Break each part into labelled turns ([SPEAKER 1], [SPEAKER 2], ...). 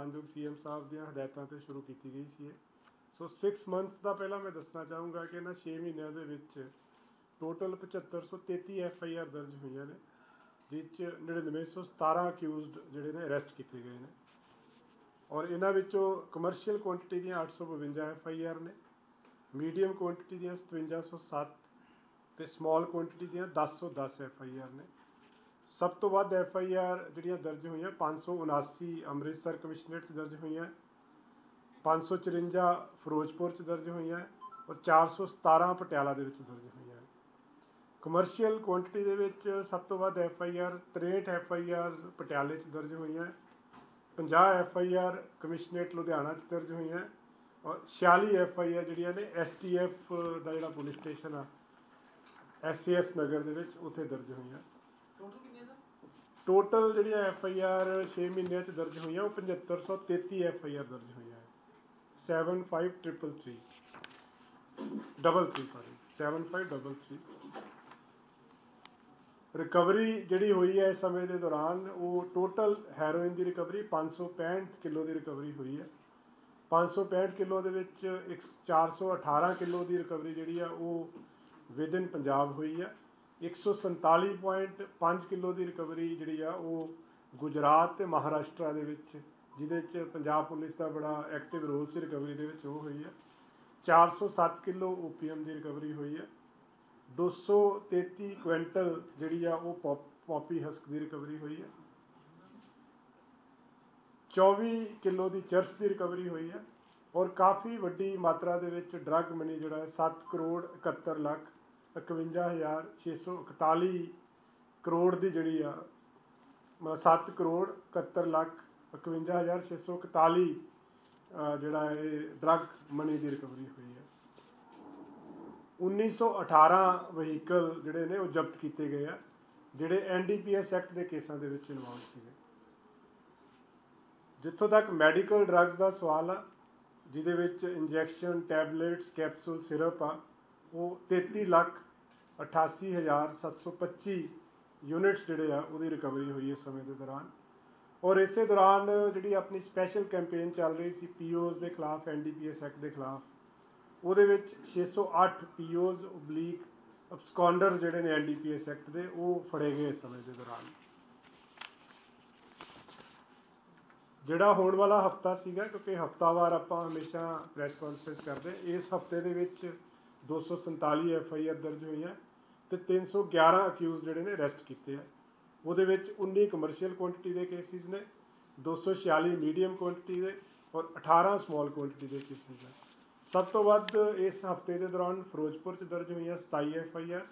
[SPEAKER 1] मानयोग CM साहब ਦੀਆਂ ਹਦਾਇਤਾਂ ਤੇ ਸ਼ੁਰੂ ਕੀਤੀ ਗਈ ਸੀ। ਸੋ 6 ਮੰਥਸ ਦਾ ਪਹਿਲਾਂ ਮੈਂ ਦੱਸਣਾ ਚਾਹੂੰਗਾ ਕਿ ਇਹਨਾਂ 6 ਮਹੀਨਿਆਂ ਦੇ ਵਿੱਚ ਟੋਟਲ 7533 FIR ਦਰਜ ਹੋਈਆਂ ਨੇ, ਜਿਸ 'ਚ 9917 ਅਕਿਊਜ਼ਡ ਜਿਹੜੇ ਨੇ ਅਰੈਸਟ ਕੀਤੇ ਗਏ ਨੇ। ਔਰ ਇਹਨਾਂ ਵਿੱਚੋਂ ਕਮਰਸ਼ੀਅਲ ਕੁਆਂਟੀਟੀ ਦੀਆਂ 852 FIR ਨੇ, ਮੀਡੀਅਮ ਕੁਆਂਟੀਟੀ ਦੀਆਂ 5707 ਤੇ ਸਮॉल ਕੁਆਂਟੀਟੀ ਦੀਆਂ 1010 FIR ਨੇ। सब तो वध FIR ਜਿਹੜੀਆਂ ਦਰਜ ਹੋਈਆਂ 579 ਅੰਮ੍ਰਿਤਸਰ ਕਮਿਸ਼ਨਰੇਟ 'ਚ ਦਰਜ ਹੋਈਆਂ, 554 ਫਿਰੋਜ਼ਪੁਰ 'ਚ ਦਰਜ ਹੋਈਆਂ ਔਰ 417 ਪਟਿਆਲਾ ਦੇ ਵਿੱਚ ਦਰਜ ਹੋਈਆਂ। ਕਮਰਸ਼ੀਅਲ ਕੁਆਂਟੀਟੀ ਦੇ ਵਿੱਚ ਸਭ ਤੋਂ ਵੱਧ FIR 63 FIR ਪਟਿਆਲੇ 'ਚ ਦਰਜ ਹੋਈਆਂ, 50 FIR ਕਮਿਸ਼ਨਰੇਟ ਲੁਧਿਆਣਾ 'ਚ ਦਰਜ ਹੋਈਆਂ ਔਰ 46 FIR ਜਿਹੜੀਆਂ ਨੇ STF ਦਾ ਜਿਹੜਾ ਪੁਲਿਸ ਸਟੇਸ਼ਨ ਆ SAS ਨਗਰ ਦੇ ਵਿੱਚ ਉੱਥੇ ਦਰਜ ਹੋਈਆਂ। ਟੋਟਲ ਜਿਹੜੀਆਂ FIR 6 ਮਹੀਨਿਆਂ 'ਚ ਦਰਜ ਹੋਈਆਂ ਉਹ 7533 FIR ਦਰਜ ਹੋਈਆਂ। 7533 ਰਿਕਵਰੀ ਜਿਹੜੀ ਹੋਈ ਹੈ ਇਸ ਸਮੇਂ ਦੇ ਦੌਰਾਨ ਉਹ ਟੋਟਲ ਹੈਰੋਇਨ ਦੀ ਰਿਕਵਰੀ 565 ਕਿਲੋ ਦੀ ਰਿਕਵਰੀ ਹੋਈ ਹੈ। 565 ਕਿਲੋ ਦੇ ਵਿੱਚ 418 ਕਿਲੋ ਦੀ ਰਿਕਵਰੀ ਜਿਹੜੀ ਆ ਉਹ ਵਿਦਿਨ ਪੰਜਾਬ ਹੋਈ ਹੈ। 147.5 ਕਿਲੋ ਦੀ ਰਿਕਵਰੀ ਜਿਹੜੀ ਆ ਉਹ ਗੁਜਰਾਤ ਅਤੇ ਮਹਾਰਾਸ਼ਟਰ ਦੇ ਵਿੱਚ, ਜਿਹਦੇ 'ਚ ਪੰਜਾਬ ਪੁਲਿਸ ਦਾ ਬੜਾ ਐਕਟਿਵ ਰੋਲ ਸੀ ਰਿਕਵਰੀ ਦੇ ਵਿੱਚ, ਉਹ ਹੋਈ ਹੈ। 407 ਕਿਲੋ OPM ਦੀ ਰਿਕਵਰੀ ਹੋਈ ਹੈ। 233 ਕੁਇੰਟਲ ਜਿਹੜੀ ਆ ਉਹ ਪੌਪੀ ਹਸਕ ਦੀ ਰਿਕਵਰੀ ਹੋਈ ਹੈ। 24 ਕਿਲੋ ਦੀ ਚਰਸ ਦੀ ਰਿਕਵਰੀ ਹੋਈ ਹੈ ਔਰ ਕਾਫੀ ਵੱਡੀ ਮਾਤਰਾ ਦੇ ਵਿੱਚ ਡਰੱਗ ਮਨੀ ਜਿਹੜਾ 7 ਕਰੋੜ 71 ਲੱਖ 51,641 ਕਰੋੜ ਦੀ ਜਿਹੜੀ ਆ 7 ਕਰੋੜ 71 ਲੱਖ 51,641 ਜਿਹੜਾ ਇਹ ਡਰੱਗ ਮਨੀ ਦੀ ਰਿਕਵਰੀ ਹੋਈ ਹੈ। 1918 ਵਹੀਕਲ ਜਿਹੜੇ ਨੇ ਉਹ ਜ਼ਬਤ ਕੀਤੇ ਗਏ ਆ ਜਿਹੜੇ NDPS ਐਕਟ ਦੇ ਕੇਸਾਂ ਦੇ ਵਿੱਚ ਇਨਵੋਲਵ ਸੀਗੇ। ਜਿੱਥੋਂ ਤੱਕ ਮੈਡੀਕਲ ਡਰੱਗਸ ਦਾ ਸਵਾਲ ਆ, ਜਿਹਦੇ ਵਿੱਚ ਇੰਜੈਕਸ਼ਨ, ਟੈਬਲੇਟਸ, ਕੈਪਸੂਲ, ਸਿਰਪ ਆ, ਉਹ 33,88,725 ਯੂਨਿਟਸ ਜਿਹੜੇ ਆ ਉਹਦੀ ਰਿਕਵਰੀ ਹੋਈ ਇਸ ਸਮੇਂ ਦੇ ਦੌਰਾਨ। ਔਰ ਇਸੇ ਦੌਰਾਨ ਜਿਹੜੀ ਆਪਣੀ ਸਪੈਸ਼ਲ ਕੈਂਪੇਨ ਚੱਲ ਰਹੀ ਸੀ POs ਦੇ ਖਿਲਾਫ, NDPS ਐਕਟ ਦੇ ਖਿਲਾਫ, ਉਹਦੇ ਵਿੱਚ 608 POs ਓਬਲੀਕ ਅਬਸਕੌਂਡਰਸ ਜਿਹੜੇ ਨੇ NDPS ਐਕਟ ਦੇ ਉਹ ਫੜੇ ਗਏ ਇਸ ਸਮੇਂ ਦੇ ਦੌਰਾਨ। ਜਿਹੜਾ ਹੋਣ ਵਾਲਾ ਹਫਤਾ ਸੀਗਾ, ਕਿਉਂਕਿ ਹਫਤਾਵਾਰ ਆਪਾਂ ਹਮੇਸ਼ਾ ਪ੍ਰੈਸ ਕਾਨਫਰੰਸ ਕਰਦੇ, ਇਸ ਹਫਤੇ ਦੇ ਵਿੱਚ 247 FIR ਦਰਜ ਹੋਈਆਂ ਅਤੇ 311 ਅਕਿਊਜ਼ ਜਿਹੜੇ ਨੇ ਅਰੈਸਟ ਕੀਤੇ ਆ। ਉਹਦੇ ਵਿੱਚ 19 ਕਮਰਸ਼ੀਅਲ ਕੁਆਂਟੀਟੀ ਦੇ ਕੇਸਿਸ ਨੇ, 246 ਮੀਡੀਅਮ ਕੁਆਂਟੀਟੀ ਦੇ ਔਰ 18 ਸਮॉल ਕੁਆਂਟੀਟੀ ਦੇ ਕੇਸਿਸ ਨੇ। ਸਭ ਤੋਂ ਵੱਧ ਇਸ ਹਫਤੇ ਦੇ ਦੌਰਾਨ ਫਿਰੋਜ਼ਪੁਰ 'ਚ ਦਰਜ ਹੋਈਆਂ 27 FIR,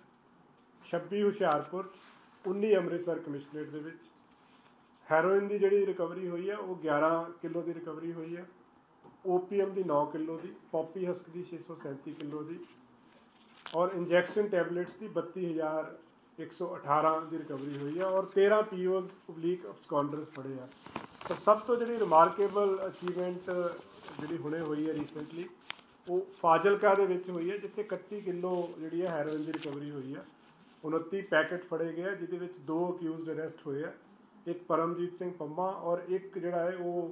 [SPEAKER 1] 26 ਹੁਸ਼ਿਆਰਪੁਰ 'ਚ, 19 ਅੰਮ੍ਰਿਤਸਰ ਕਮਿਸ਼ਨਰੇਟ ਦੇ ਵਿੱਚ। ਹੈਰੋਇਨ ਦੀ ਜਿਹੜੀ ਰਿਕਵਰੀ ਹੋਈ ਆ ਉਹ 11 ਕਿਲੋ ਦੀ ਰਿਕਵਰੀ ਹੋਈ ਆ, OPM ਦੀ 9 ਕਿਲੋ ਦੀ, ਪੌਪੀ ਹਸਕ ਦੀ 637 ਕਿਲੋ ਦੀ ਔਰ ਇੰਜੈਕਸ਼ਨ ਟੈਬਲੇਟਸ ਦੀ 32,118 ਦੀ ਰਿਕਵਰੀ ਹੋਈ ਆ ਔਰ 13 POs ਓਬਲੀਕ ਅਬਸਕੌਂਡਰਸ ਫੜੇ ਆ। ਤਾਂ ਸਭ ਤੋਂ ਜਿਹੜੀ ਰਿਮਾਰਕੇਬਲ ਅਚੀਵਮੈਂਟ ਜਿਹੜੀ ਹੁਣੇ ਹੋਈ ਹੈ ਰੀਸੈਂਟਲੀ, ਉਹ ਫਾਜ਼ਿਲਕਾ ਦੇ ਵਿੱਚ ਹੋਈ ਹੈ, ਜਿੱਥੇ 31 ਕਿਲੋ ਜਿਹੜੀ ਹੈ ਹੈਰੋਇਨ ਦੀ ਰਿਕਵਰੀ ਹੋਈ ਆ। 29 ਪੈਕਟ ਫੜੇ ਗਏ, ਜਿਹਦੇ ਵਿੱਚ 2 ਅਕਿਊਜ਼ਡ ਅਰੈਸਟ ਹੋਏ ਆ, ਇੱਕ ਪਰਮਜੀਤ ਸਿੰਘ ਪੰਮਾ ਔਰ ਇੱਕ ਜਿਹੜਾ ਹੈ ਉਹ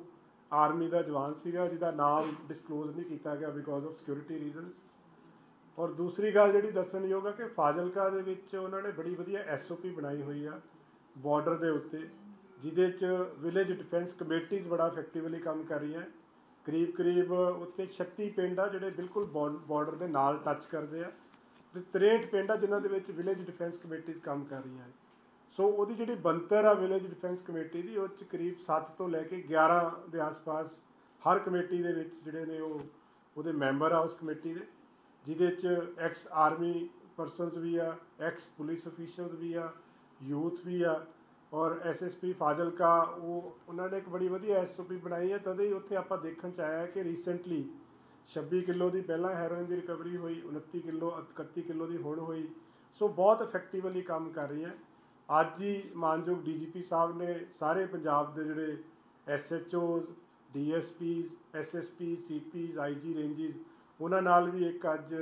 [SPEAKER 1] ਆਰਮੀ ਦਾ ਜਵਾਨ ਸੀਗਾ, ਜਿਹਦਾ ਨਾਮ ਡਿਸਕਲੋਜ਼ ਨਹੀਂ ਕੀਤਾ ਗਿਆ ਬਿਕੋਜ਼ ਆਫ ਸਿਕਿਉਰਿਟੀ ਰੀਜ਼ਨਸ। ਔਰ ਦੂਸਰੀ ਗੱਲ ਜਿਹੜੀ ਦੱਸਣਯੋਗ ਹੈ ਕਿ ਫਾਜ਼ਿਲਕਾ ਦੇ ਵਿੱਚ ਉਹਨਾਂ ਨੇ ਬੜੀ ਵਧੀਆ SOP ਬਣਾਈ ਹੋਈ ਆ ਬਾਰਡਰ ਦੇ ਉੱਤੇ, ਜਿਹਦੇ 'ਚ ਵਿਲੇਜ ਡਿਫੈਂਸ ਕਮੇਟੀਜ਼ ਬੜਾ ਇਫੈਕਟਿਵਲੀ ਕੰਮ ਕਰ ਰਹੀਆਂ। ਕਰੀਬ ਉੱਥੇ 36 ਪਿੰਡ ਆ ਜਿਹੜੇ ਬਿਲਕੁਲ ਬਾਰਡਰ ਦੇ ਨਾਲ ਟੱਚ ਕਰਦੇ ਆ ਅਤੇ 63 ਪਿੰਡ ਆ ਜਿਨ੍ਹਾਂ ਦੇ ਵਿੱਚ ਵਿਲੇਜ ਡਿਫੈਂਸ ਕਮੇਟੀਜ਼ ਕੰਮ ਕਰ ਰਹੀਆਂ। ਸੋ ਉਹਦੀ ਜਿਹੜੀ ਬਣਤਰ ਆ ਵਿਲੇਜ ਡਿਫੈਂਸ ਕਮੇਟੀ ਦੀ, ਉਹ 'ਚ ਕਰੀਬ 7 ਤੋਂ ਲੈ ਕੇ 11 ਦੇ ਆਸ-ਪਾਸ ਹਰ ਕਮੇਟੀ ਦੇ ਵਿੱਚ ਜਿਹੜੇ ਨੇ ਉਹ ਉਹਦੇ ਮੈਂਬਰ ਆ ਉਸ ਕਮੇਟੀ ਦੇ, ਜਿਹਦੇ 'ਚ ਐਕਸ ਆਰਮੀ ਪਰਸਨਸ ਵੀ ਆ, ਐਕਸ ਪੁਲਿਸ ਅਫੀਸ਼ੀਅਲਸ ਵੀ ਆ, ਯੂਥ ਵੀ ਆ ਔਰ SSP ਫਾਜ਼ਿਲਕਾ ਉਹਨਾਂ ਨੇ ਇੱਕ ਬੜੀ ਵਧੀਆ SOP ਬਣਾਈ ਹੈ। ਤਦੇ ਹੀ ਉੱਥੇ ਆਪਾਂ ਦੇਖਣ 'ਚ ਆਇਆ ਕਿ ਰੀਸੈਂਟਲੀ 26 ਕਿਲੋ ਦੀ ਪਹਿਲਾਂ ਹੈਰੋਇਨ ਦੀ ਰਿਕਵਰੀ ਹੋਈ, 29 ਕਿਲੋ 31 ਕਿਲੋ ਦੀ ਹੁਣ ਹੋਈ। ਸੋ ਬਹੁਤ ਇਫੈਕਟਿਵਲੀ ਕੰਮ ਕਰ ਰਹੀ ਹੈ। ਅੱਜ ਹੀ ਮਾਨਯੋਗ DGP ਸਾਹਿਬ ਨੇ ਸਾਰੇ ਪੰਜਾਬ ਦੇ ਜਿਹੜੇ SHOs, DSPs, SSPs, CPs, IG ਰੇਂਜਿਸ, ਉਹਨਾਂ ਨਾਲ ਵੀ ਇੱਕ ਅੱਜ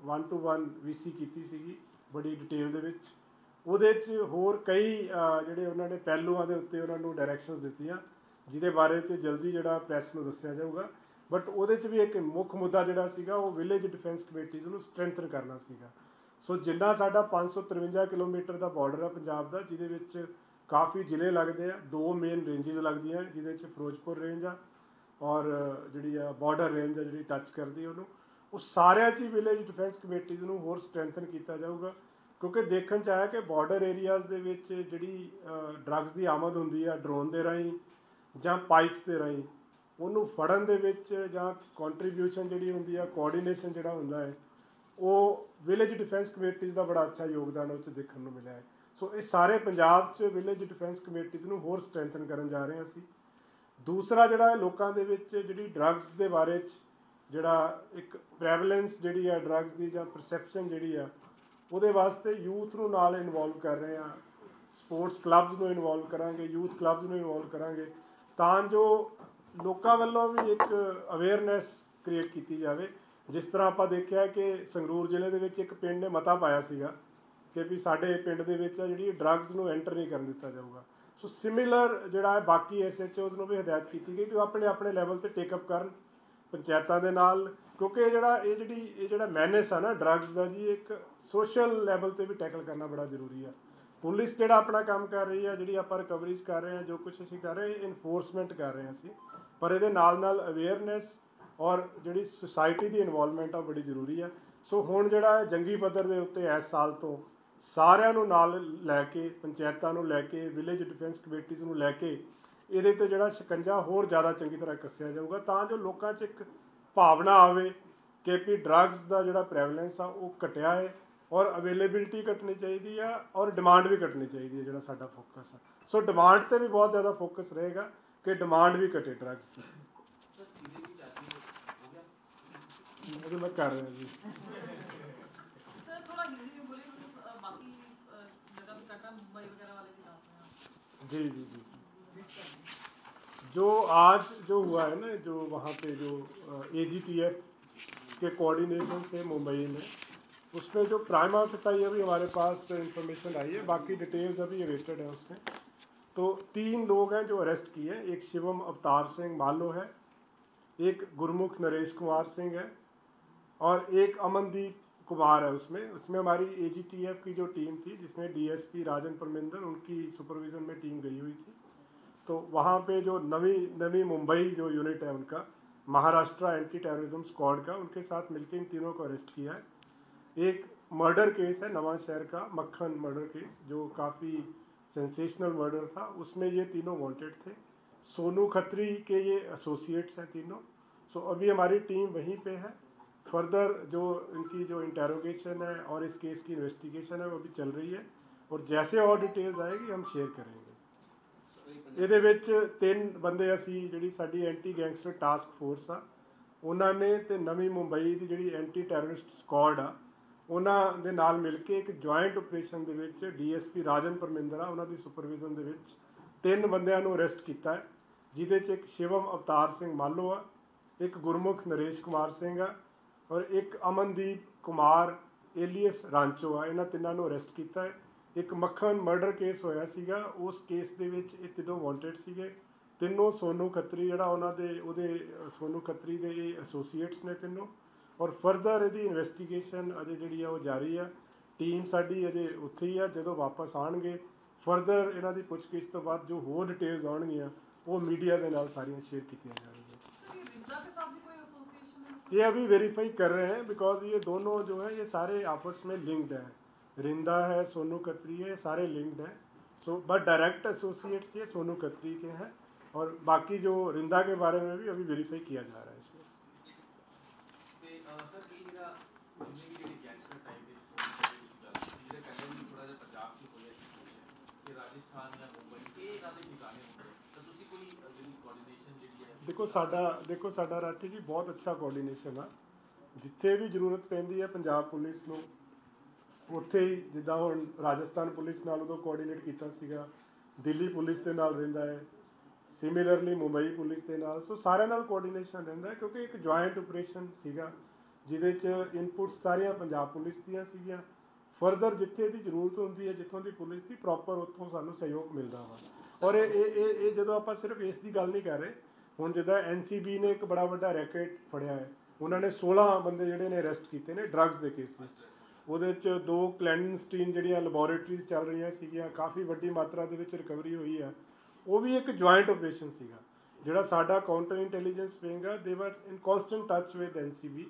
[SPEAKER 1] 1-to-1 VC ਕੀਤੀ ਸੀਗੀ ਬੜੀ ਡਿਟੇਲ ਦੇ ਵਿੱਚ। ਉਹਦੇ 'ਚ ਹੋਰ ਕਈ ਜਿਹੜੇ ਉਹਨਾਂ ਨੇ ਪਹਿਲੂਆਂ ਦੇ ਉੱਤੇ ਉਹਨਾਂ ਨੂੰ ਡਾਇਰੈਕਸ਼ਨਸ ਦਿੱਤੀਆਂ ਜਿਹਦੇ ਬਾਰੇ 'ਚ ਜਲਦੀ ਜਿਹੜਾ ਪ੍ਰੈਸ ਨੂੰ ਦੱਸਿਆ ਜਾਊਗਾ। ਬਟ ਉਹਦੇ 'ਚ ਵੀ ਇੱਕ ਮੁੱਖ ਮੁੱਦਾ ਜਿਹੜਾ ਸੀਗਾ ਉਹ ਵਿਲੇਜ ਡਿਫੈਂਸ ਕਮੇਟੀਜ਼ ਨੂੰ ਸਟਰੈਂਥਨ ਕਰਨਾ ਸੀਗਾ। ਸੋ ਜਿੰਨਾ ਸਾਡਾ 553 ਕਿਲੋਮੀਟਰ ਦਾ ਬਾਰਡਰ ਆ ਪੰਜਾਬ ਦਾ, ਜਿਹਦੇ ਵਿੱਚ ਕਾਫੀ ਜ਼ਿਲ੍ਹੇ ਲੱਗਦੇ ਆ, 2 ਮੇਨ ਰੇਂਜਿਸ ਲੱਗਦੀਆਂ, ਜਿਹਦੇ 'ਚ ਫਿਰੋਜ਼ਪੁਰ ਰੇਂਜ ਆ ਔਰ ਜਿਹੜੀ ਆ ਬਾਰਡਰ ਰੇਂਜ ਆ ਜਿਹੜੀ ਟੱਚ ਕਰਦੀ ਉਹਨੂੰ, ਉਹ ਸਾਰਿਆਂ 'ਚ ਹੀ ਵਿਲੇਜ ਡਿਫੈਂਸ ਕਮੇਟੀਜ਼ ਨੂੰ ਹੋਰ ਸਟਰੈਂਥਨ ਕੀਤਾ ਜਾਊਗਾ। ਕਿਉਂਕਿ ਦੇਖਣ 'ਚ ਆਇਆ ਕਿ ਬਾਰਡਰ ਏਰੀਆਜ਼ ਦੇ ਵਿੱਚ ਜਿਹੜੀ ਡਰੱਗਸ ਦੀ ਆਮਦ ਹੁੰਦੀ ਆ ਡਰੋਨ ਦੇ ਰਾਹੀਂ ਜਾਂ ਪਾਈਪਸ ਦੇ ਰਾਹੀਂ, ਉਹਨੂੰ ਫੜਨ ਦੇ ਵਿੱਚ ਜਾਂ ਕੰਟਰੀਬਿਊਸ਼ਨ ਜਿਹੜੀ ਹੁੰਦੀ ਆ, ਕੋਆਰਡੀਨੇਸ਼ਨ ਜਿਹੜਾ ਹੁੰਦਾ ਹੈ, ਉਹ ਵਿਲੇਜ ਡਿਫੈਂਸ ਕਮੇਟੀਜ਼ ਦਾ ਬੜਾ ਅੱਛਾ ਯੋਗਦਾਨ ਉਹ 'ਚ ਦੇਖਣ ਨੂੰ ਮਿਲਿਆ ਹੈ। ਸੋ ਇਹ ਸਾਰੇ ਪੰਜਾਬ 'ਚ ਵਿਲੇਜ ਡਿਫੈਂਸ ਕਮੇਟੀਜ਼ ਨੂੰ ਹੋਰ ਸਟਰੈਂਥਨ ਕਰਨ ਜਾ ਰਹੇ ਹਾਂ ਅਸੀਂ। ਦੂਸਰਾ ਜਿਹੜਾ ਲੋਕਾਂ ਦੇ ਵਿੱਚ ਜਿਹੜੀ ਡਰੱਗਸ ਦੇ ਬਾਰੇ 'ਚ ਜਿਹੜਾ ਇੱਕ ਪ੍ਰੈਵਲੈਂਸ ਜਿਹੜੀ ਆ ਡਰੱਗਸ ਦੀ ਜਾਂ ਪਰਸੈਪਸ਼ਨ ਜਿਹੜੀ ਆ, ਉਹਦੇ ਵਾਸਤੇ ਯੂਥ ਨੂੰ ਨਾਲ ਇਨਵੋਲਵ ਕਰ ਰਹੇ ਹਾਂ। ਸਪੋਰਟਸ ਕਲੱਬਸ ਨੂੰ ਇਨਵੋਲਵ ਕਰਾਂਗੇ, ਯੂਥ ਕਲੱਬਸ ਨੂੰ ਇਨਵੋਲਵ ਕਰਾਂਗੇ, ਤਾਂ ਜੋ ਲੋਕਾਂ ਵੱਲੋਂ ਵੀ ਇੱਕ ਅਵੇਅਰਨੈਸ ਕ੍ਰੀਏਟ ਕੀਤੀ ਜਾਵੇ। ਜਿਸ ਤਰ੍ਹਾਂ ਆਪਾਂ ਦੇਖਿਆ ਕਿ ਸੰਗਰੂਰ ਜ਼ਿਲ੍ਹੇ ਦੇ ਵਿੱਚ ਇੱਕ ਪਿੰਡ ਨੇ ਮਤਾ ਪਾਇਆ ਸੀਗਾ ਕਿ ਵੀ ਸਾਡੇ ਪਿੰਡ ਦੇ ਵਿੱਚ ਜਿਹੜੀ ਡਰੱਗਸ ਨੂੰ ਐਂਟਰ ਨਹੀਂ ਕਰਨ ਦਿੱਤਾ ਜਾਊਗਾ। ਸੋ ਸਿਮਿਲਰ ਜਿਹੜਾ ਹੈ ਬਾਕੀ SHOs ਨੂੰ ਵੀ ਹਦਾਇਤ ਕੀਤੀ ਗਈ ਕਿ ਉਹ ਆਪਣੇ ਆਪਣੇ ਲੈਵਲ 'ਤੇ ਟੇਕਅਪ ਕਰਨ ਪੰਚਾਇਤਾਂ ਦੇ ਨਾਲ, ਕਿਉਂਕਿ ਇਹ ਜਿਹੜਾ ਮੈਨੇਸ ਆ ਨਾ ਡਰੱਗਸ ਦਾ ਜੀ, ਇੱਕ ਸੋਸ਼ਲ ਲੈਵਲ 'ਤੇ ਵੀ ਟੈਕਲ ਕਰਨਾ ਬੜਾ ਜ਼ਰੂਰੀ ਆ। ਪੁਲਿਸ ਜਿਹੜਾ ਆਪਣਾ ਕੰਮ ਕਰ ਰਹੀ ਆ, ਜਿਹੜੀ ਆਪਾਂ ਰਿਕਵਰੀਜ਼ ਕਰ ਰਹੇ ਹਾਂ, ਜੋ ਕੁਛ ਅਸੀਂ ਕਰ ਰਹੇ ਹਾਂ, ਇਨਫੋਰਸਮੈਂਟ ਕਰ ਰਹੇ ਹਾਂ ਅਸੀਂ, ਪਰ ਇਹਦੇ ਨਾਲ ਨਾਲ ਅਵੇਅਰਨੈਸ ਔਰ ਜਿਹੜੀ ਸੁਸਾਇਟੀ ਦੀ ਇਨਵੋਲਵਮੈਂਟ ਆ ਬੜੀ ਜ਼ਰੂਰੀ ਆ। ਸੋ ਹੁਣ ਜਿਹੜਾ ਜੰਗੀ ਪੱਧਰ ਦੇ ਉੱਤੇ ਇਸ ਸਾਲ ਤੋਂ ਸਾਰਿਆਂ ਨੂੰ ਨਾਲ ਲੈ ਕੇ, ਪੰਚਾਇਤਾਂ ਨੂੰ ਲੈ ਕੇ, ਵਿਲੇਜ ਡਿਫੈਂਸ ਕਮੇਟੀਜ਼ ਨੂੰ ਲੈ ਕੇ ਇਹਦੇ 'ਤੇ ਜਿਹੜਾ ਸ਼ਿਕੰਜਾ ਹੋਰ ਜ਼ਿਆਦਾ ਚੰਗੀ ਤਰ੍ਹਾਂ ਕੱਸਿਆ ਜਾਊਗਾ, ਤਾਂ ਜੋ ਲੋਕਾਂ 'ਚ ਇੱਕ ਭਾਵਨਾ ਆਵੇ ਕਿ ਵੀ ਡਰੱਗਸ ਦਾ ਜਿਹੜਾ ਪ੍ਰੈਵਲੈਂਸ ਆ ਉਹ ਘਟਿਆ ਹੈ ਔਰ ਅਵੇਲੇਬਿਲਿਟੀ ਘਟਣੀ ਚਾਹੀਦੀ ਆ ਔਰ ਡਿਮਾਂਡ ਵੀ ਘਟਣੀ ਚਾਹੀਦੀ ਹੈ, ਜਿਹੜਾ ਸਾਡਾ ਫੋਕਸ ਆ। ਸੋ ਡਿਮਾਂਡ 'ਤੇ ਵੀ ਬਹੁਤ ਜ਼ਿਆਦਾ ਫੋਕਸ ਰਹੇਗਾ ਕਿ ਡਿਮਾਂਡ ਵੀ ਘਟੇ ਡਰੱਗਸ ਦੀ। ਉਹ ਮੈਂ ਕਰ ਰਿਹਾ ਜੀ। जी जी जी जो आज जो हुआ है ना, जो वहाँ पे जो AGTF के कोऑर्डिनेशन से मुंबई में, उसमें जो प्राइम ऑफिस आई अभी हमारे पास इंफॉर्मेशन आई है, बाकी डिटेल्स अभी अवेटेड है उसमें। तो 3 लोग हैं जो अरेस्ट किए हैं। एक शिवम अवतार सिंह मालो है, एक गुरमुख नरेश कुमार सिंह है और एक अमनदीप कुमार है। उसमें हमारी AGTF की जो टीम थी, जिसमें DSP राजन परमिंदर, उनकी सुपरविज़न में टीम गई हुई थी। तो वहाँ पे जो नवी मुंबई जो यूनिट है उनका, महाराष्ट्र एंटी टेररिज्म स्क्वाड का, उनके साथ मिलकर इन तीनों को अरेस्ट किया है। एक मर्डर केस है नवां शहर का, मक्खन मर्डर केस, जो काफ़ी सेंसेशनल मर्डर था, उसमें ये तीनों वांटेड थे। सोनू खत्री के ये एसोसिएट्स हैं तीनों। सो अभी हमारी टीम वहीं पे है। फर्दर जो इनकी जो इंटेरोगेशन है और इस केस की इन्वेस्टिगेशन है वो अभी चल रही है, और जैसे और डिटेल्स आएगी हम शेयर करेंगे। ਇਹਦੇ ਵਿੱਚ 3 ਬੰਦੇ ਅਸੀਂ, ਜਿਹੜੀ ਸਾਡੀ ਐਂਟੀ ਗੈਂਗਸਟਰ ਟਾਸਕ ਫੋਰਸ ਆ, ਉਹਨਾਂ ਨੇ ਤੇ ਨਵੀਂ ਮੁੰਬਈ ਦੀ ਜਿਹੜੀ ਐਂਟੀ ਟੈਰਰਿਸਟ ਸਕੁਆਡ ਆ, ਉਹਨਾਂ ਦੇ ਨਾਲ ਮਿਲ ਕੇ ਇੱਕ ਜੁਆਇੰਟ ਆਪਰੇਸ਼ਨ ਦੇ ਵਿੱਚ DSP ਰਾਜਨ ਪਰਮਿੰਦਰ ਆ, ਉਹਨਾਂ ਦੀ ਸੁਪਰਵਿਜ਼ਨ ਦੇ ਵਿੱਚ 3 ਬੰਦਿਆਂ ਨੂੰ ਅਰੈਸਟ ਕੀਤਾ ਹੈ, ਜਿਹਦੇ 'ਚ ਇੱਕ ਸ਼ਿਵਮ ਅਵਤਾਰ ਸਿੰਘ ਮਾਲੋ ਆ, ਇੱਕ ਗੁਰਮੁਖ ਨਰੇਸ਼ ਕੁਮਾਰ ਸਿੰਘ ਆ ਔਰ ਇੱਕ ਅਮਨਦੀਪ ਕੁਮਾਰ ਏਲੀਅਸ ਰਾਂਚੋ ਆ। ਇਹਨਾਂ ਤਿੰਨਾਂ ਨੂੰ ਅਰੈਸਟ ਕੀਤਾ ਹੈ। ਇੱਕ ਮੱਖਣ ਮਰਡਰ ਕੇਸ ਹੋਇਆ ਸੀਗਾ, ਉਸ ਕੇਸ ਦੇ ਵਿੱਚ ਇਹ ਤਿੰਨੋਂ ਵਾਂਟਡ ਸੀਗੇ। ਤਿੰਨੋਂ ਸੋਨੂ ਖੱਤਰੀ ਜਿਹੜਾ ਉਹਦੇ ਸੋਨੂ ਖੱਤਰੀ ਦੇ ਇਹ ਐਸੋਸੀਏਟਸ ਨੇ ਤਿੰਨੋਂ। ਔਰ ਫਰਦਰ ਇਹਦੀ ਇਨਵੈਸਟੀਗੇਸ਼ਨ ਅਜੇ ਜਿਹੜੀ ਆ ਉਹ ਜਾਰੀ ਆ। ਟੀਮ ਸਾਡੀ ਅਜੇ ਉੱਥੇ ਹੀ ਆ। ਜਦੋਂ ਵਾਪਸ ਆਉਣਗੇ ਫਰਦਰ ਇਹਨਾਂ ਦੀ ਪੁੱਛਗਿੱਛ ਤੋਂ ਬਾਅਦ ਜੋ ਹੋਰ ਡਿਟੇਲਸ ਆਉਣਗੀਆਂ ਉਹ ਮੀਡੀਆ ਦੇ ਨਾਲ ਸਾਰੀਆਂ शेयर ਕੀਤੀਆਂ जाएंगी। ये अभी वेरीफाई कर रहे हैं, बिकॉज ये दोनों जो है ये सारे आपस में लिंक्ड हैं। रिंदा है, सोनू खत्री है, सारे लिंक्ड हैं। सो बट डायरेक्ट एसोसिएट्स ये सोनू खत्री के हैं, और बाकी जो रिंदा के बारे में भी अभी वेरीफाई किया जा रहा है इसमें। देखो साडा राठी जी बहुत अच्छा कोऑर्ਡੀਨੇਸ਼ਨ ਆ। ਜਿੱਥੇ ਵੀ ਜ਼ਰੂਰਤ ਪੈਂਦੀ ਹੈ ਪੰਜਾਬ ਪੁਲਿਸ ਨੂੰ, ਉੱਥੇ ਹੀ, ਜਿੱਦਾਂ ਹੁਣ ਰਾਜਸਥਾਨ ਪੁਲਿਸ ਨਾਲ ਉਦੋਂ ਕੋਆਰਡੀਨੇਟ ਕੀਤਾ ਸੀਗਾ, ਦਿੱਲੀ ਪੁਲਿਸ ਦੇ ਨਾਲ ਰਹਿੰਦਾ ਹੈ, ਸਿਮਿਲਰਲੀ ਮੁੰਬਈ ਪੁਲਿਸ ਦੇ ਨਾਲ। ਸੋ ਸਾਰਿਆਂ ਨਾਲ ਕੋਆਰਡੀਨੇਸ਼ਨ ਰਹਿੰਦਾ ਹੈ, ਕਿਉਂਕਿ ਇੱਕ ਜੁਆਇੰਟ ਆਪਰੇਸ਼ਨ ਸੀਗਾ ਜਿਹਦੇ 'ਚ ਇਨਪੁਟਸ ਸਾਰੀਆਂ ਪੰਜਾਬ ਪੁਲਿਸ ਦੀਆਂ ਸੀਗੀਆਂ। ਫਰਦਰ ਜਿੱਥੇ ਦੀ ਜ਼ਰੂਰਤ ਹੁੰਦੀ ਹੈ, ਜਿੱਥੋਂ ਦੀ ਪੁਲਿਸ ਦੀ ਪ੍ਰੋਪਰ, ਉੱਥੋਂ ਸਾਨੂੰ ਸਹਿਯੋਗ ਮਿਲਦਾ ਵਾ। ਔਰ ਇਹ ਜਦੋਂ ਆਪਾਂ ਸਿਰਫ ਇਸ ਦੀ ਗੱਲ ਨਹੀਂ ਕਰ ਰਹੇ, ਹੁਣ ਜਿੱਦਾਂ NCB ਨੇ ਇੱਕ ਬੜਾ ਵੱਡਾ ਰੈਕੇਟ ਫੜਿਆ ਹੈ, ਉਹਨਾਂ ਨੇ 16 ਬੰਦੇ ਜਿਹੜੇ ਨੇ ਅਰੈਸਟ ਕੀਤੇ ਨੇ ਡਰੱਗਸ ਦੇ ਕੇਸ ਵਿੱਚ। ਉਹਦੇ 'ਚ 2 ਕਲੈਂਡਸਟੀਨ ਜਿਹੜੀਆਂ ਲੈਬੋਰੇਟਰੀਜ਼ ਚੱਲ ਰਹੀਆਂ ਸੀਗੀਆਂ, ਕਾਫੀ ਵੱਡੀ ਮਾਤਰਾ ਦੇ ਵਿੱਚ ਰਿਕਵਰੀ ਹੋਈ ਆ। ਉਹ ਵੀ ਇੱਕ ਜੁਆਇੰਟ ਆਪਰੇਸ਼ਨ ਸੀਗਾ। ਜਿਹੜਾ ਸਾਡਾ ਕਾਊਂਟਰ ਇੰਟੈਲੀਜੈਂਸ ਵਿੰਗ ਆ, they were in constant touch with NCB।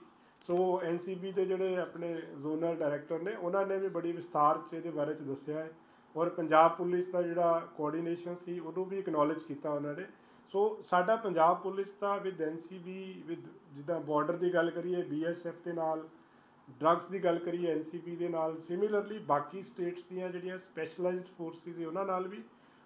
[SPEAKER 1] So NCB ਦੇ ਜਿਹੜੇ ਆਪਣੇ ਜ਼ੋਨਲ ਡਾਇਰੈਕਟਰ ਨੇ, ਉਹਨਾਂ ਨੇ ਵੀ ਬੜੀ ਵਿਸਥਾਰ 'ਚ ਇਹਦੇ ਬਾਰੇ 'ਚ ਦੱਸਿਆ ਹੈ। ਔਰ ਪੰਜਾਬ ਪੁਲਿਸ ਦਾ ਜਿਹੜਾ ਕੋਆਰਡੀਨੇਸ਼ਨ ਸੀ, ਉਹਨੂੰ ਵੀ ਇਕਨੋਲੇਜ ਕੀਤਾ ਉਹਨਾਂ ਨੇ। ਸੋ ਸਾਡਾ Punjab police the with NCB, with ਜਿੱਦਾਂ ਬਾਰਡਰ ਦੀ ਗੱਲ ਕਰੀਏ BSF ਦੇ ਨਾਲ, ਡਰੱਗਸ ਦੀ ਗੱਲ ਕਰੀਏ NCB ਦੇ ਨਾਲ, ਸਿਮਿਲਰਲੀ ਬਾਕੀ ਸਟੇਟਸ ਦੀਆਂ ਜਿਹੜੀਆਂ ਸਪੈਸ਼ਲਾਈਜ਼ਡ ਫੋਰਸਿਸ ਹੈ ਉਹਨਾਂ ਨਾਲ ਵੀ,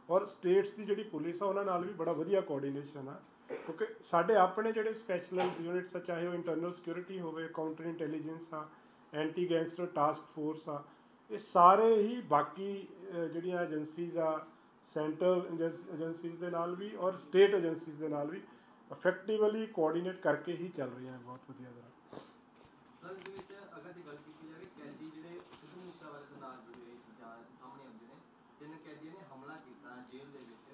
[SPEAKER 1] ਔਰ ਸਟੇਟਸ ਦੀ ਜਿਹੜੀ ਪੁਲਿਸ ਆ ਉਹਨਾਂ ਨਾਲ ਵੀ ਬੜਾ ਵਧੀਆ ਕੋਆਰਡੀਨੇਸ਼ਨ ਆ। ਕਿਉਂਕਿ ਸਾਡੇ ਆਪਣੇ ਜਿਹੜੇ ਸਪੈਸ਼ਲਾਈਜ਼ਡ ਯੂਨਿਟਸ ਆ, ਚਾਹੇ ਉਹ ਇੰਟਰਨਲ ਸਿਕਿਉਰਿਟੀ ਹੋਵੇ, ਕਾਊਂਟਰ ਇੰਟੈਲੀਜੈਂਸ ਆ, ਐਂਟੀ ਗੈਂਗਸਟਰ ਟਾਸਕ ਫੋਰਸ ਆ, ਇਹ ਸਾਰੇ ਹੀ ਬਾਕੀ ਜਿਹੜੀਆਂ ਏਜੰਸੀਜ਼ ਆ, ਸੈਂਟਰਲ ਏਜੰਸੀਜ਼ ਦੇ ਨਾਲ ਵੀ ਔਰ ਸਟੇਟ ਏਜੰਸੀਜ਼ ਦੇ ਨਾਲ ਵੀ ਇਫੈਕਟਿਵਲੀ ਕੋਆਰਡੀਨੇਟ ਕਰਕੇ ਹੀ ਚੱਲ ਰਹੀਆਂ ਬਹੁਤ ਵਧੀਆ ਤਰ੍ਹਾਂ।
[SPEAKER 2] ਸਰ ਇਹਦੇ ਵਿੱਚ ਅਗਰ ਜੇ ਗੱਲ ਕੀਤੀ ਜਾਵੇ, ਕੈਦੀ ਜਿਹੜੇ ਸਿੱਧੂ ਮੂਸੇਵਾਲੇ ਦੇ ਨਾਲ ਜੁੜੇ ਚੀਜ਼ਾਂ ਸਾਹਮਣੇ ਆਉਂਦੇ ਨੇ, ਜਿਨ੍ਹਾਂ ਕੈਦੀਆਂ ਨੇ ਹਮਲਾ ਕੀਤਾ ਜੇਲ੍ਹ ਦੇ ਵਿੱਚ,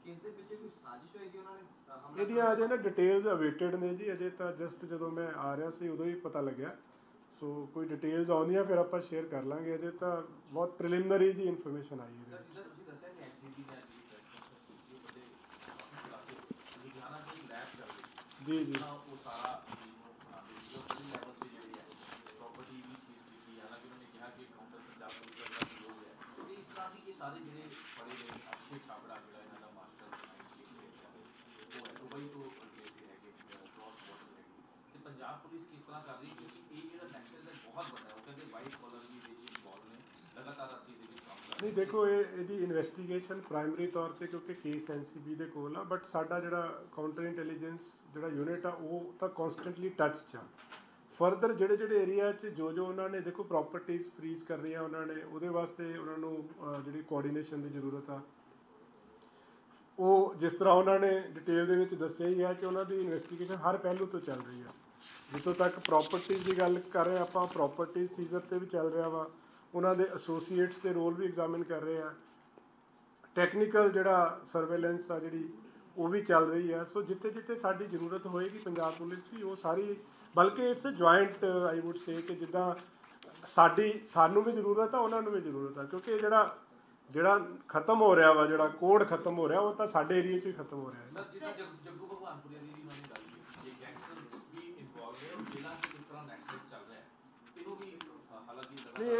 [SPEAKER 2] ਕਿ ਇਸ ਦੇ ਪਿੱਛੇ ਕੋਈ ਸਾਜ਼ਿਸ਼ ਹੋਏਗੀ ਉਹਨਾਂ ਨੇ ਹਮਲਾ?
[SPEAKER 1] ਇਹਦੀਆਂ ਅਜੇ ਨਾ ਡਿਟੇਲਸ ਅਵੇਟਡ ਨੇ ਜੀ, ਅਜੇ ਤਾਂ ਜਸਟ ਜਦੋਂ ਮੈਂ ਆ ਰਿਹਾ ਸੀ ਉਦੋਂ ਹੀ ਪਤਾ ਲੱਗਿਆ। ਸੋ ਕੋਈ ਡਿਟੇਲਸ ਆਉਂਦੀਆਂ ਫਿਰ ਆਪਾਂ ਸ਼ੇਅਰ ਕਰ ਲਾਂਗੇ। ਅਜੇ ਤਾਂ ਬਹੁਤ ਪ੍ਰੀਲਿਮਿਨਰੀ ਜੀ ਇਨਫੋਰਮੇਸ਼ਨ ਆਈ ਹੈ।
[SPEAKER 2] ਸਰ ਤੁਸੀਂ ਦੱਸਿਆ ਕਿ NCB ਨੇ
[SPEAKER 1] ਜੀ ਜੀ
[SPEAKER 2] ਉਹ ਸਾਰਾ ਲੈਵਲ ਤੇ ਜਿਹੜੀ ਹੈ ਪ੍ਰੋਪਰਟੀ ਵੀ ਸੀਜ਼ ਕੀਤੀ, ਹਾਲਾਂਕਿ ਉਹਨਾਂ ਨੇ ਕਿਹਾ ਕਿ ਕਾਊਂਟਰ ਪੰਜਾਬ ਪੁਲਿਸ ਦਾ ਜਿਹੜਾ ਸਹਿਯੋਗ ਹੈ, ਤੇ ਇਸ ਤਰ੍ਹਾਂ ਦੀ ਇਹ ਸਾਰੇ ਜਿਹੜੇ ਬੜੇ ਨੇ ਅਕਸ਼ੇ ਛਾਬੜਾ ਜਿਹੜਾ ਇਹਨਾਂ ਦਾ ਮਾਸਟਰ ਉਹ ਹੈ ਦੁਬਈ ਤੋਂ ਰਿਲੇਟਡ ਹੈਗੇ, ਕ੍ਰੋਸ ਬਾਰਡਰ ਹੈਗੇ, ਤੇ ਪੰਜਾਬ ਪੁਲਿਸ ਕਿਸ ਤਰ੍ਹਾਂ ਕਰ ਰਹੀ ਹੈ? ਕਿਉਂਕਿ ਇਹ ਜਿਹੜਾ ਨੈਕਸਸ ਹੈ ਬਹੁਤ ਵੱਡਾ ਹੈ। ਉਹ ਕਹਿੰਦੇ ਵਾਈਟ ਕਾਲਰ ਵੀ ਇਹਦੇ ਵਿੱਚ ਇਨਵੋਲਵ ਨੇ, ਲਗਾਤਾਰ ਅਸੀਂ ਇਹਦੇ ਵਿੱਚ ਕੰਮ ਕਰ ਰਹੇ।
[SPEAKER 1] ਨਹੀਂ ਦੇਖੋ, ਇਹਦੀ ਇਨਵੈਸਟੀਗੇਸ਼ਨ ਪ੍ਰਾਇਮਰੀ ਤੌਰ ਤੇ ਕਿਉਂਕਿ ਕੇਸ NCB ਦੇ ਕੋਲ ਆ, ਬਟ ਸਾਡਾ ਜਿਹੜਾ ਕਾਊਂਟਰ ਇੰਟੈਲੀਜੈਂਸ ਜਿਹੜਾ ਯੂਨਿਟ ਆ ਉਹ ਤਾਂ ਕੌਨਸਟੈਂਟਲੀ ਟੱਚ 'ਚ ਆ। ਫਰਦਰ ਜਿਹੜੇ ਏਰੀਆ 'ਚ ਜੋ ਉਹਨਾਂ ਨੇ ਦੇਖੋ ਪ੍ਰੋਪਰਟੀਜ਼ ਫਰੀਜ਼ ਕਰ ਰਹੀਆਂ, ਉਹਨਾਂ ਨੇ ਉਹਦੇ ਵਾਸਤੇ ਉਹਨਾਂ ਨੂੰ ਜਿਹੜੀ ਕੋਆਰਡੀਨੇਸ਼ਨ ਦੀ ਜ਼ਰੂਰਤ ਆ। ਉਹ ਜਿਸ ਤਰ੍ਹਾਂ ਉਹਨਾਂ ਨੇ ਡਿਟੇਲ ਦੇ ਵਿੱਚ ਦੱਸਿਆ ਹੀ ਆ ਕਿ ਉਹਨਾਂ ਦੀ ਇਨਵੈਸਟੀਗੇਸ਼ਨ ਹਰ ਪਹਿਲੂ ਤੋਂ ਚੱਲ ਰਹੀ ਆ। ਜਿੱਥੋਂ ਤੱਕ ਪ੍ਰੋਪਰਟੀਜ਼ ਦੀ ਗੱਲ ਕਰ ਰਹੇ ਆਪਾਂ, ਪ੍ਰੋਪਰਟੀਜ਼ ਸੀਜ਼ਰ 'ਤੇ ਵੀ ਚੱਲ ਰਿਹਾ ਵਾ, ਉਹਨਾਂ ਦੇ ਐਸੋਸੀਏਟਸ ਦੇ ਰੋਲ ਵੀ ਐਗਜ਼ਾਮਿਨ ਕਰ ਰਹੇ ਆ, ਟੈਕਨੀਕਲ ਜਿਹੜਾ ਸਰਵੇਲੈਂਸ ਆ ਜਿਹੜੀ ਉਹ ਵੀ ਚੱਲ ਰਹੀ ਆ। ਸੋ ਜਿੱਥੇ ਜਿੱਥੇ ਸਾਡੀ ਜ਼ਰੂਰਤ ਹੋਏਗੀ ਪੰਜਾਬ ਪੁਲਿਸ ਦੀ, ਉਹ ਸਾਰੀ, ਬਲਕਿ it's a joint I would say ਕਿ ਜਿੱਦਾਂ ਸਾਨੂੰ ਵੀ ਜ਼ਰੂਰਤ ਆ, ਉਹਨਾਂ ਨੂੰ ਵੀ ਜ਼ਰੂਰਤ ਆ। ਕਿਉਂਕਿ ਜਿਹੜਾ ਖਤਮ ਹੋ ਰਿਹਾ ਵਾ, ਜਿਹੜਾ ਕੋਡ ਖਤਮ ਹੋ ਰਿਹਾ, ਉਹ ਤਾਂ ਸਾਡੇ ਏਰੀਏ 'ਚ ਹੀ ਖਤਮ ਹੋ ਰਿਹਾ ਹੈ।
[SPEAKER 2] ਸਰ ਜਿੱਦਾਂ ਜੱਗੂ ਭਗਵਾਨਪੁਰੀਆ ਦੀ ਵੀ ਉਹਨਾਂ ਨੇ ਗੱਲ ਕੀਤੀ, ਇਹ ਗੈਂਗਸਟਰ ਵੀ ਇਨਵੋਲਵ ਹੈ, ਔਰ ਜਿਹਨਾਂ ਦੀ ਇਸ ਤਰ੍ਹਾਂ ਨੈਕਸਸ ਚੱਲ ਰਿਹਾ ਹੈ, ਇਹਨੂੰ ਵੀ ਹਾਲਾਂਕਿ
[SPEAKER 1] ਨਹੀਂ,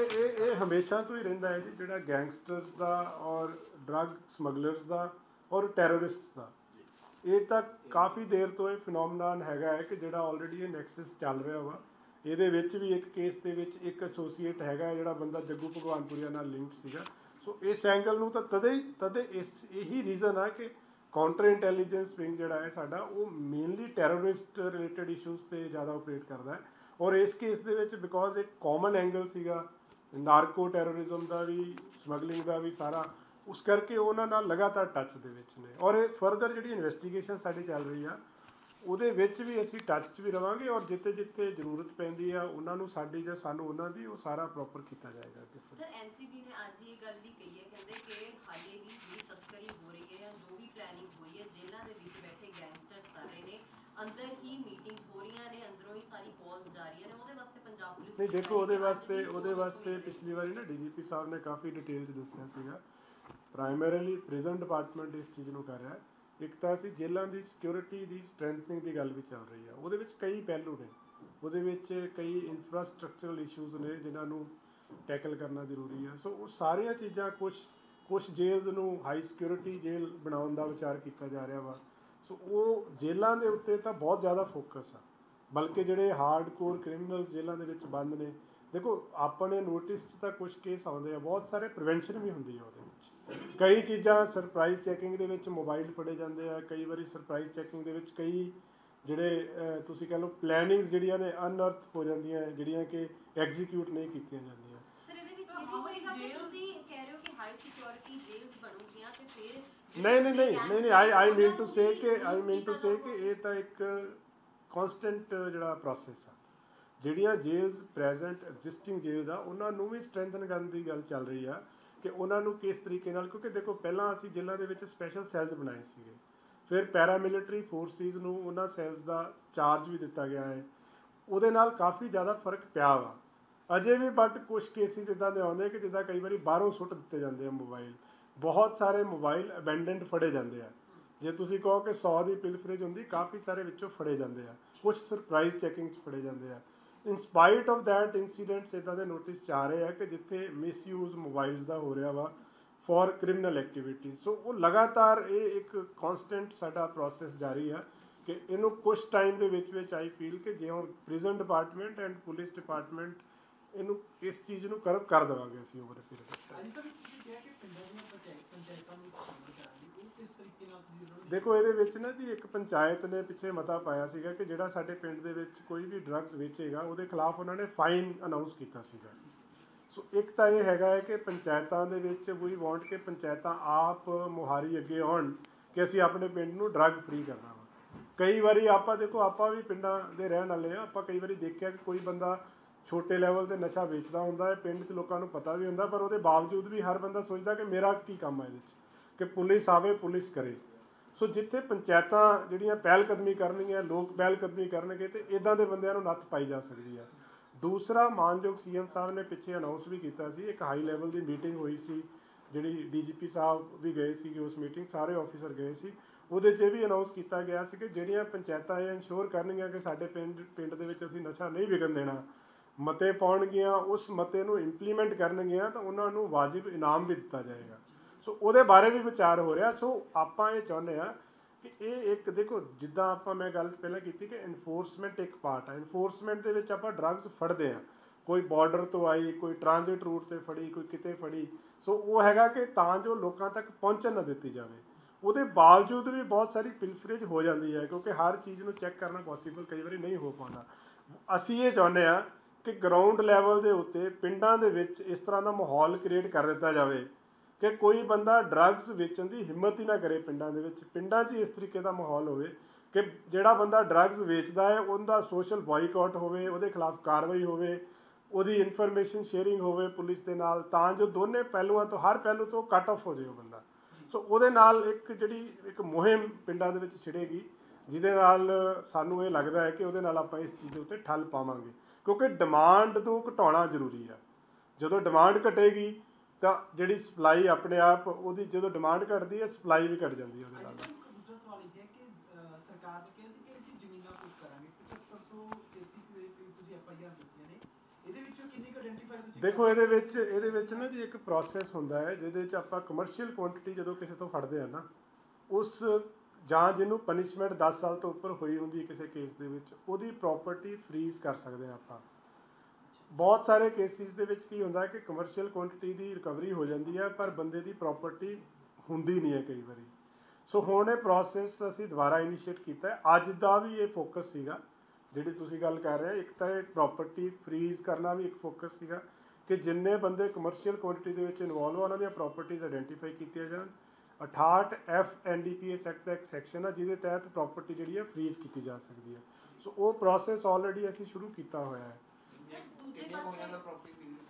[SPEAKER 1] ਇਹ ਹਮੇਸ਼ਾ ਤੋਂ ਹੀ ਰਹਿੰਦਾ ਹੈ ਜੀ, ਜਿਹੜਾ ਗੈਂਗਸਟਰਸ ਦਾ ਔਰ ਡਰੱਗ ਸਮਗਲਰਸ ਦਾ ਔਰ ਟੈਰਰਿਸਟਸ ਦਾ, ਇਹ ਤਾਂ ਕਾਫੀ ਦੇਰ ਤੋਂ ਇਹ ਫਿਨੋਮੀਨਾਨ ਹੈਗਾ ਹੈ ਕਿ ਜਿਹੜਾ ਆਲਰੇਡੀ ਇਹ ਨੈਕਸਸ ਚੱਲ ਰਿਹਾ ਵਾ। ਇਹਦੇ ਵਿੱਚ ਵੀ ਇੱਕ ਕੇਸ ਦੇ ਵਿੱਚ ਇੱਕ ਐਸੋਸੀਏਟ ਹੈਗਾ ਜਿਹੜਾ ਬੰਦਾ ਜੱਗੂ ਭਗਵਾਨਪੁਰੀਆ ਨਾਲ ਲਿੰਕਡ ਸੀਗਾ। ਸੋ ਇਸ ਐਂਗਲ ਨੂੰ ਤਾਂ ਤਦੇ ਇਹੀ ਰੀਜ਼ਨ ਆ ਕਿ ਕਾਊਂਟਰ ਇੰਟੈਲੀਜੈਂਸ ਵਿੰਗ ਜਿਹੜਾ ਹੈ ਸਾਡਾ, ਉਹ ਮੇਨਲੀ ਟੈਰਰਿਸਟ ਰਿਲੇਟਡ ਇਸ਼ੂਜ਼ 'ਤੇ ਜ਼ਿਆਦਾ ਆਪਰੇਟ ਕਰਦਾ ਹੈ। ਔਰ ਇਸ ਕੇਸ ਦੇ ਵਿੱਚ ਬਿਕੋਜ਼ ਇੱਕ ਕਾਮਨ ਐਂਗਲ ਸੀਗਾ ਨਾਰਕੋ ਟੈਰਰਿਜ਼ਮ ਦਾ ਵੀ, ਸਮਗਲਿੰਗ ਦਾ ਵੀ ਸਾਰਾ, ਉਸ ਕਰਕੇ ਉਹਨਾਂ ਨਾਲ ਲਗਾਤਾਰ ਟੱਚ ਦੇ ਵਿੱਚ ਨੇ। ਔਰ ਇਹ ਫਰਦਰ ਜਿਹੜੀ ਇਨਵੈਸਟੀਗੇਸ਼ਨ ਸਾਡੀ ਚੱਲ ਰਹੀ ਆ, ਉਹਦੇ ਵਿੱਚ ਵੀ ਅਸੀਂ ਟੱਚ 'ਚ ਵੀ ਰਵਾਂਗੇ, ਔਰ ਜਿੱਥੇ ਜਿੱਥੇ ਜ਼ਰੂਰਤ ਪੈਂਦੀ ਆ ਉਹਨਾਂ ਨੂੰ ਸਾਡੀ ਜਾਂ ਸਾਨੂੰ ਉਹਨਾਂ ਦੀ, ਉਹ ਸਾਰਾ ਪ੍ਰੋਪਰ ਕੀਤਾ ਜਾਏਗਾ।
[SPEAKER 3] ਸਰ NCB ਨੇ ਅੱਜ ਇਹ ਗੱਲ ਵੀ ਕਹੀ ਹੈ, ਕਹਿੰਦੇ ਕਿ ਹਾਲੇ ਵੀ ਜਿਹੜੀ ਤਸਕਰੀ ਹੋ ਰਹੀ ਹੈ ਜਾਂ ਜੋ ਵੀ ਪਲੈਨਿੰਗ ਹੋਈ ਹੈ, ਜੇਲ੍ਹਾਂ ਦੇ ਵਿੱਚ ਬੈਠੇ ਗੈਂਗਸਟਰਸ ਕਰ ਰਹੇ ਨੇ, ਅੰਦਰ ਹੀ ਮੀਟਿੰਗਸ ਹੋ ਰਹੀਆਂ ਨੇ, ਅੰਦਰੋਂ ਹੀ ਸਾਰੀ ਕਾਲਸ ਜਾ ਰਹੀਆਂ ਨੇ। ਉਹਦੇ ਵਾਸਤੇ ਪੰਜਾਬ ਪੁਲਿਸ
[SPEAKER 1] ਨਹੀਂ ਦੇਖੋ, ਉਹਦੇ ਵਾਸਤੇ ਪਿਛਲੀ ਵਾਰੀ ਨਾ DGP ਸਾਹਿਬ ਨੇ ਕਾਫੀ ਡਿਟੇਲ 'ਚ ਦੱਸਿਆ ਸੀਗਾ। ਪ੍ਰਾਇਮਰੀਲੀ ਪ੍ਰਿਜ਼ਨ ਡਿਪਾਰਟਮੈਂਟ ਇਸ ਚੀਜ਼ ਨੂੰ ਕਰ ਰਿਹਾ। ਇੱਕ ਤਾਂ ਅਸੀਂ ਜੇਲ੍ਹਾਂ ਦੀ ਸਿਕਿਉਰਿਟੀ ਦੀ ਸਟਰੈਂਥਨਿੰਗ ਦੀ ਗੱਲ ਵੀ ਚੱਲ ਰਹੀ ਆ, ਉਹਦੇ ਵਿੱਚ ਕਈ ਪਹਿਲੂ ਨੇ, ਉਹਦੇ ਵਿੱਚ ਕਈ ਇਨਫਰਾਸਟਰਕਚਰਲ ਇਸ਼ੂਜ਼ ਨੇ ਜਿਨ੍ਹਾਂ ਨੂੰ ਟੈਕਲ ਕਰਨਾ ਜ਼ਰੂਰੀ ਆ। ਸੋ ਉਹ ਸਾਰੀਆਂ ਚੀਜ਼ਾਂ, ਕੁਛ ਜੇਲ੍ਹ ਨੂੰ ਹਾਈ ਸਿਕਿਉਰਿਟੀ ਜੇਲ੍ਹ ਬਣਾਉਣ ਦਾ ਵਿਚਾਰ ਕੀਤਾ ਜਾ ਰਿਹਾ ਵਾ। ਸੋ ਉਹ ਜੇਲ੍ਹਾਂ ਦੇ ਉੱਤੇ ਤਾਂ ਬਹੁਤ ਜ਼ਿਆਦਾ ਫੋਕਸ ਆ, ਬਲਕਿ ਜਿਹੜੇ ਹਾਰਡ ਕੋਰ ਕ੍ਰਿਮੀਨਲਸ ਜੇਲ੍ਹਾਂ ਦੇ ਵਿੱਚ ਬੰਦ ਨੇ, ਦੇਖੋ ਆਪਣੇ ਨੋਟਿਸ 'ਚ ਤਾਂ ਕੁਛ ਕੇਸ ਆਉਂਦੇ ਆ, ਬਹੁਤ ਸਾਰੇ ਪ੍ਰੀਵੈਂਸ਼ਨ ਵੀ ਹੁੰਦੀ ਆ ਉਹਦੇ ਵਿੱਚ। ਕਈ ਚੀਜ਼ਾਂ ਸਰਪ੍ਰਾਈਜ਼ ਚੈਕਿੰਗ ਦੇ ਵਿੱਚ ਮੋਬਾਈਲ ਫੜੇ ਜਾਂਦੇ ਆ, ਕਈ ਵਾਰੀ ਸਰਪ੍ਰਾਈਜ਼ ਚੈਕਿੰਗ ਦੇ ਵਿੱਚ ਕਈ ਜਿਹੜੇ ਤੁਸੀਂ ਕਹਿ ਲਓ ਪਲੈਨਿੰਗਸ ਜਿਹੜੀਆਂ ਨੇ ਅਨਅਰਥ ਹੋ ਜਾਂਦੀਆਂ, ਜਿਹੜੀਆਂ ਕਿ ਐਗਜ਼ੀਕਿਊਟ ਨਹੀਂ ਕੀਤੀਆਂ ਜਾਂਦੀਆਂ।
[SPEAKER 3] ਸਰ ਇਹਦੇ ਵਿੱਚ ਇਹ ਵੀ ਹੋਏਗਾ ਕਿ ਤੁਸੀਂ ਕਹਿ ਰਹੇ ਹੋ ਕਿ ਹਾਈ ਸਿਕਿਉਰਿਟੀ ਜੇਲ੍ਸ ਬਣੂਗੀਆਂ ਤੇ ਫਿਰ
[SPEAKER 1] ਨਹੀਂ ਆਈ ਮੀਨ ਟੂ ਸੇ ਕਿ ਇਹ ਤਾਂ ਇੱਕ ਕਨਸਟੈਂਟ ਜਿਹੜਾ ਪ੍ਰੋਸੈਸ ਆ। ਜਿਹੜੀਆਂ ਜੇਲ੍ਸ ਪ੍ਰੈਜ਼ੈਂਟ ਐਗਜ਼ਿਸਟਿੰਗ ਜੇਲ੍ਸ ਆ ਉਹਨਾਂ ਨੂੰ ਵੀ ਸਟਰੈਂਥਨ ਕਰਨ ਦੀ ਗੱਲ ਚੱਲ ਰਹੀ ਆ ਕਿ ਉਹਨਾਂ ਨੂੰ ਕਿਸ ਤਰੀਕੇ ਨਾਲ, ਕਿਉਂਕਿ ਦੇਖੋ ਪਹਿਲਾਂ ਅਸੀਂ ਜੇਲ੍ਹਾਂ ਦੇ ਵਿੱਚ ਸਪੈਸ਼ਲ ਸੈੱਲਸ ਬਣਾਏ ਸੀਗੇ, ਫਿਰ ਪੈਰਾਮਿਲਟਰੀ ਫੋਰਸਿਸ ਨੂੰ ਉਹਨਾਂ ਸੈੱਲਸ ਦਾ ਚਾਰਜ ਵੀ ਦਿੱਤਾ ਗਿਆ ਹੈ, ਉਹਦੇ ਨਾਲ ਕਾਫੀ ਜ਼ਿਆਦਾ ਫਰਕ ਪਿਆ ਵਾ ਅਜੇ ਵੀ। ਬਟ ਕੁਛ ਕੇਸਿਸ ਇੱਦਾਂ ਦੇ ਆਉਂਦੇ ਕਿ ਜਿੱਦਾਂ ਕਈ ਵਾਰੀ ਬਾਹਰੋਂ ਸੁੱਟ ਦਿੱਤੇ ਜਾਂਦੇ ਆ ਮੋਬਾਈਲ, ਬਹੁਤ ਸਾਰੇ ਮੋਬਾਈਲ ਅਬੈਂਡਨਡ ਫੜੇ ਜਾਂਦੇ ਆ। ਜੇ ਤੁਸੀਂ ਕਹੋ ਕਿ 100 ਦੀ ਪਿਲਫਰੇਜ ਹੁੰਦੀ, ਕਾਫੀ ਸਾਰੇ ਵਿੱਚੋਂ ਫੜੇ ਜਾਂਦੇ ਆ, ਕੁਛ ਸਰਪ੍ਰਾਈਜ਼ ਚੈਕਿੰਗ 'ਚ ਫੜੇ ਜਾਂਦੇ ਆ। ਇਨ ਸਪਾਈਟ ਆਫ ਦੈਟ ਇੰਸੀਡੈਂਟਸ ਇੱਦਾਂ ਦੇ ਨੋਟਿਸ 'ਚ ਆ ਰਹੇ ਆ ਕਿ ਜਿੱਥੇ ਮਿਸਯੂਜ਼ ਮੋਬਾਈਲਸ ਦਾ ਹੋ ਰਿਹਾ ਵਾ ਫॉर ਕ੍ਰਿਮੀਨਲ ਐਕਟੀਵਿਟੀ। ਸੋ ਉਹ ਲਗਾਤਾਰ ਇਹ ਇੱਕ ਕੌਨਸਟੈਂਟ ਸਾਡਾ ਪ੍ਰੋਸੈਸ ਜਾਰੀ ਆ ਕਿ ਇਹਨੂੰ ਕੁਛ ਟਾਈਮ ਦੇ ਵਿੱਚ ਆਈ ਫੀਲ ਕਿ ਜੇ ਹੁਣ prison department and police department ਇਹਨੂੰ ਇਸ ਚੀਜ਼ ਨੂੰ ਕਰਬ ਕਰ ਦੇਵਾਂਗੇ ਅਸੀਂ ਓਵਰ ਦੇਖੋ ਇਹਦੇ ਵਿੱਚ ਨਾ ਜੀ ਇੱਕ ਪੰਚਾਇਤ ਨੇ ਪਿੱਛੇ ਮਤਾ ਪਾਇਆ ਸੀਗਾ ਕਿ ਜਿਹੜਾ ਸਾਡੇ ਪਿੰਡ ਦੇ ਵਿੱਚ ਕੋਈ ਵੀ ਡਰੱਗਸ ਵੇਚੇਗਾ ਉਹਦੇ ਖਿਲਾਫ ਉਹਨਾਂ ਨੇ ਫਾਈਨ ਅਨਾਊਂਸ ਕੀਤਾ ਸੀਗਾ। ਸੋ ਇੱਕ ਤਾਂ ਇਹ ਹੈਗਾ ਹੈ ਕਿ ਪੰਚਾਇਤਾਂ ਦੇ ਵਿੱਚ ਵੀ ਵਾਂਟ ਕਿ ਪੰਚਾਇਤਾਂ ਆਪ ਮੁਹਾਰੀ ਅੱਗੇ ਆਉਣ ਕਿ ਅਸੀਂ ਆਪਣੇ ਪਿੰਡ ਨੂੰ ਡਰੱਗ ਫ੍ਰੀ ਕਰਨਾ ਵਾ। ਕਈ ਵਾਰੀ ਆਪਾਂ ਦੇਖੋ ਆਪਾਂ ਵੀ ਪਿੰਡਾਂ ਦੇ ਰਹਿਣ ਵਾਲੇ ਹਾਂ, ਆਪਾਂ ਕਈ ਵਾਰੀ ਦੇਖਿਆ ਕਿ ਕੋਈ ਬੰਦਾ ਛੋਟੇ ਲੈਵਲ 'ਤੇ ਨਸ਼ਾ ਵੇਚਦਾ ਹੁੰਦਾ ਹੈ, ਪਿੰਡ 'ਚ ਲੋਕਾਂ ਨੂੰ ਪਤਾ ਵੀ ਹੁੰਦਾ, ਪਰ ਉਹਦੇ ਬਾਵਜੂਦ ਵੀ ਹਰ ਬੰਦਾ ਸੋਚਦਾ ਕਿ ਮੇਰਾ ਕੀ ਕੰਮ ਹੈ ਇਹਦੇ 'ਚ, ਕਿ ਪੁਲਿਸ ਆਵੇ ਪੁਲਿਸ ਕਰੇ। ਸੋ ਜਿੱਥੇ ਪੰਚਾਇਤਾਂ ਜਿਹੜੀਆਂ ਪਹਿਲ ਕਦਮੀ ਕਰਨਗੀਆਂ, ਲੋਕ ਪਹਿਲ ਕਦਮੀ ਕਰਨਗੇ, ਅਤੇ ਇੱਦਾਂ ਦੇ ਬੰਦਿਆਂ ਨੂੰ ਨੱਥ ਪਾਈ ਜਾ ਸਕਦੀ ਆ। ਦੂਸਰਾ, ਮਾਨਯੋਗ CM ਸਾਹਿਬ ਨੇ ਪਿੱਛੇ ਅਨਾਊਂਸ ਵੀ ਕੀਤਾ ਸੀ, ਇੱਕ ਹਾਈ ਲੈਵਲ ਦੀ ਮੀਟਿੰਗ ਹੋਈ ਸੀ ਜਿਹੜੀ DGP ਸਾਹਿਬ ਵੀ ਗਏ ਸੀਗੇ ਉਸ ਮੀਟਿੰਗ, ਸਾਰੇ ਆਫੀਸਰ ਗਏ ਸੀ। ਉਹਦੇ 'ਚ ਵੀ ਅਨਾਊਂਸ ਕੀਤਾ ਗਿਆ ਸੀ ਕਿ ਜਿਹੜੀਆਂ ਪੰਚਾਇਤਾਂ ਇਹ ਇਨਸ਼ੋਰ ਕਰਨਗੀਆਂ ਕਿ ਸਾਡੇ ਪਿੰਡ ਦੇ ਵਿੱਚ ਅਸੀਂ ਨਸ਼ਾ ਨਹੀਂ ਵਿਕਣ ਦੇਣਾ, ਮਤੇ ਪਾਉਣਗੀਆਂ, ਉਸ ਮਤੇ ਨੂੰ ਇੰਪਲੀਮੈਂਟ ਕਰਨਗੀਆਂ, ਤਾਂ ਉਹਨਾਂ ਨੂੰ ਵਾਜਿਬ ਇਨਾਮ ਵੀ ਦਿੱਤਾ ਜਾਏਗਾ। ਸੋ ਉਹਦੇ ਬਾਰੇ ਵੀ ਵਿਚਾਰ ਹੋ ਰਿਹਾ। ਸੋ ਆਪਾਂ ਇਹ ਚਾਹੁੰਦੇ ਹਾਂ ਕਿ ਇਹ ਇੱਕ ਦੇਖੋ ਜਿੱਦਾਂ ਆਪਾਂ ਮੈਂ ਗੱਲ ਪਹਿਲਾਂ ਕੀਤੀ ਕਿ ਇਨਫੋਰਸਮੈਂਟ ਇੱਕ ਪਾਰਟ ਹੈ। ਇਨਫੋਰਸਮੈਂਟ ਦੇ ਵਿੱਚ ਆਪਾਂ ਡਰੱਗਸ ਫੜਦੇ ਹਾਂ, ਕੋਈ ਬਾਰਡਰ ਤੋਂ ਆਈ, ਕੋਈ ਟ੍ਰਾਂਜ਼ਿਟ ਰੂਟ 'ਤੇ ਫੜੀ, ਕੋਈ ਕਿਤੇ ਫੜੀ। ਸੋ ਉਹ ਹੈਗਾ ਕਿ ਤਾਂ ਜੋ ਲੋਕਾਂ ਤੱਕ ਪਹੁੰਚਣ ਨਾ ਦਿੱਤੀ ਜਾਵੇ। ਉਹਦੇ ਬਾਵਜੂਦ ਵੀ ਬਹੁਤ ਸਾਰੀ ਪਿਲਫਰੇਜ ਹੋ ਜਾਂਦੀ ਹੈ ਕਿਉਂਕਿ ਹਰ ਚੀਜ਼ ਨੂੰ ਚੈੱਕ ਕਰਨਾ ਪੋਸੀਬਲ ਕਈ ਵਾਰੀ ਨਹੀਂ ਹੋ ਪਾਉਂਦਾ। ਅਸੀਂ ਇਹ ਚਾਹੁੰਦੇ ਹਾਂ ਕਿ ਗਰਾਊਂਡ ਲੈਵਲ ਦੇ ਉੱਤੇ ਪਿੰਡਾਂ ਦੇ ਵਿੱਚ ਇਸ ਤਰ੍ਹਾਂ ਦਾ ਮਾਹੌਲ ਕ੍ਰੀਏਟ ਕਰ ਦਿੱਤਾ ਜਾਵੇ ਕਿ ਕੋਈ ਬੰਦਾ ਡਰੱਗਸ ਵੇਚਣ ਦੀ ਹਿੰਮਤ ਹੀ ਨਾ ਕਰੇ। ਪਿੰਡਾਂ ਦੇ ਵਿੱਚ, ਪਿੰਡਾਂ 'ਚ ਇਸ ਤਰੀਕੇ ਦਾ ਮਾਹੌਲ ਹੋਵੇ ਕਿ ਜਿਹੜਾ ਬੰਦਾ ਡਰੱਗਸ ਵੇਚਦਾ ਹੈ ਉਹਦਾ ਸੋਸ਼ਲ ਬਾਈਕਾਟ ਹੋਵੇ, ਉਹਦੇ ਖਿਲਾਫ ਕਾਰਵਾਈ ਹੋਵੇ, ਉਹਦੀ ਇਨਫੋਰਮੇਸ਼ਨ ਸ਼ੇਅਰਿੰਗ ਹੋਵੇ ਪੁਲਿਸ ਦੇ ਨਾਲ, ਤਾਂ ਜੋ ਦੋਨੇ ਪਹਿਲੂਆਂ ਤੋਂ, ਹਰ ਪਹਿਲੂ ਤੋਂ ਕੱਟ ਆਫ ਹੋ ਜਾਏ ਉਹ ਬੰਦਾ। ਸੋ ਉਹਦੇ ਨਾਲ ਇੱਕ ਮੁਹਿੰਮ ਪਿੰਡਾਂ ਦੇ ਵਿੱਚ ਛਿੜੇਗੀ ਜਿਹਦੇ ਨਾਲ ਸਾਨੂੰ ਇਹ ਲੱਗਦਾ ਹੈ ਕਿ ਉਹਦੇ ਨਾਲ ਆਪਾਂ ਇਸ ਚੀਜ਼ ਦੇ ਉੱਤੇ ਠੱਲ ਪਾਵਾਂਗੇ ਕਿਉਂਕਿ ਡਿਮਾਂਡ ਨੂੰ ਘਟਾਉਣਾ ਜ਼ਰੂਰੀ ਆ। ਜਦੋਂ ਡਿਮਾਂਡ ਘਟੇਗੀ ਤਾਂ ਜਿਹੜੀ ਸਪਲਾਈ ਆਪਣੇ ਆਪ ਉਹਦੀ, ਜਦੋਂ ਡਿਮਾਂਡ ਘਟਦੀ ਹੈ ਸਪਲਾਈ ਵੀ ਘਟ ਜਾਂਦੀ ਹੈ ਉਹਦੇ ਨਾਲ। ਦੇਖੋ ਇਹਦੇ ਵਿੱਚ ਨਾ ਜੀ ਇੱਕ ਪ੍ਰੋਸੈਸ ਹੁੰਦਾ ਹੈ ਜਿਹਦੇ 'ਚ ਆਪਾਂ ਕਮਰਸ਼ੀਅਲ ਕੁਆਂਟੀਟੀ ਜਦੋਂ ਕਿਸੇ ਤੋਂ ਫੜਦੇ ਆ ਨਾ, ਉਸ ਜਾਂ ਜਿਹਨੂੰ ਪਨਿਸ਼ਮੈਂਟ 10 ਸਾਲ ਤੋਂ ਉੱਪਰ ਹੋਈ ਹੁੰਦੀ ਹੈ ਕਿਸੇ ਕੇਸ ਦੇ ਵਿੱਚ, ਉਹਦੀ ਪ੍ਰੋਪਰਟੀ ਫਰੀਜ਼ ਕਰ ਸਕਦੇ ਹਾਂ ਆਪਾਂ। ਬਹੁਤ ਸਾਰੇ ਕੇਸਿਸ ਦੇ ਵਿੱਚ ਕੀ ਹੁੰਦਾ ਕਿ ਕਮਰਸ਼ੀਅਲ ਕੁਆਂਟੀਟੀ ਦੀ ਰਿਕਵਰੀ ਹੋ ਜਾਂਦੀ ਹੈ ਪਰ ਬੰਦੇ ਦੀ ਪ੍ਰੋਪਰਟੀ ਹੁੰਦੀ ਨਹੀਂ ਹੈ ਕਈ ਵਾਰੀ। ਸੋ ਹੁਣ ਇਹ ਪ੍ਰੋਸੈਸ ਅਸੀਂ ਦੁਬਾਰਾ ਇਨੀਸ਼ੀਏਟ ਕੀਤਾ ਹੈ। ਅੱਜ ਦਾ ਵੀ ਇਹ ਫੋਕਸ ਸੀਗਾ ਜਿਹੜੀ ਤੁਸੀਂ ਗੱਲ ਕਰ ਰਹੇ ਹੋ। ਇੱਕ ਤਾਂ ਇਹ ਪ੍ਰੋਪਰਟੀ ਫਰੀਜ਼ ਕਰਨਾ ਵੀ ਇੱਕ ਫੋਕਸ ਸੀਗਾ ਕਿ ਜਿੰਨੇ ਬੰਦੇ ਕਮਰਸ਼ੀਅਲ ਕੁਆਂਟੀਟੀ ਦੇ ਵਿੱਚ ਇਨਵੋਲਵ ਆ ਉਹਨਾਂ ਦੀਆਂ ਪ੍ਰੋਪਰਟੀਜ਼ ਆਈਡੈਂਟੀਫਾਈ ਕੀਤੀਆਂ ਜਾਣ। 68 NDPS ਐਕਟ ਦਾ ਇੱਕ ਸੈਕਸ਼ਨ ਆ ਜਿਹਦੇ ਤਹਿਤ ਪ੍ਰੋਪਰਟੀ ਜਿਹੜੀ ਹੈ ਫਰੀਜ਼ ਕੀਤੀ ਜਾ ਸਕਦੀ ਹੈ। ਸੋ ਉਹ ਪ੍ਰੋਸੈਸ ਆਲਰੇਡੀ ਅਸੀਂ ਸ਼ੁਰੂ ਕੀਤਾ ਹੋਇਆ ਹੈ।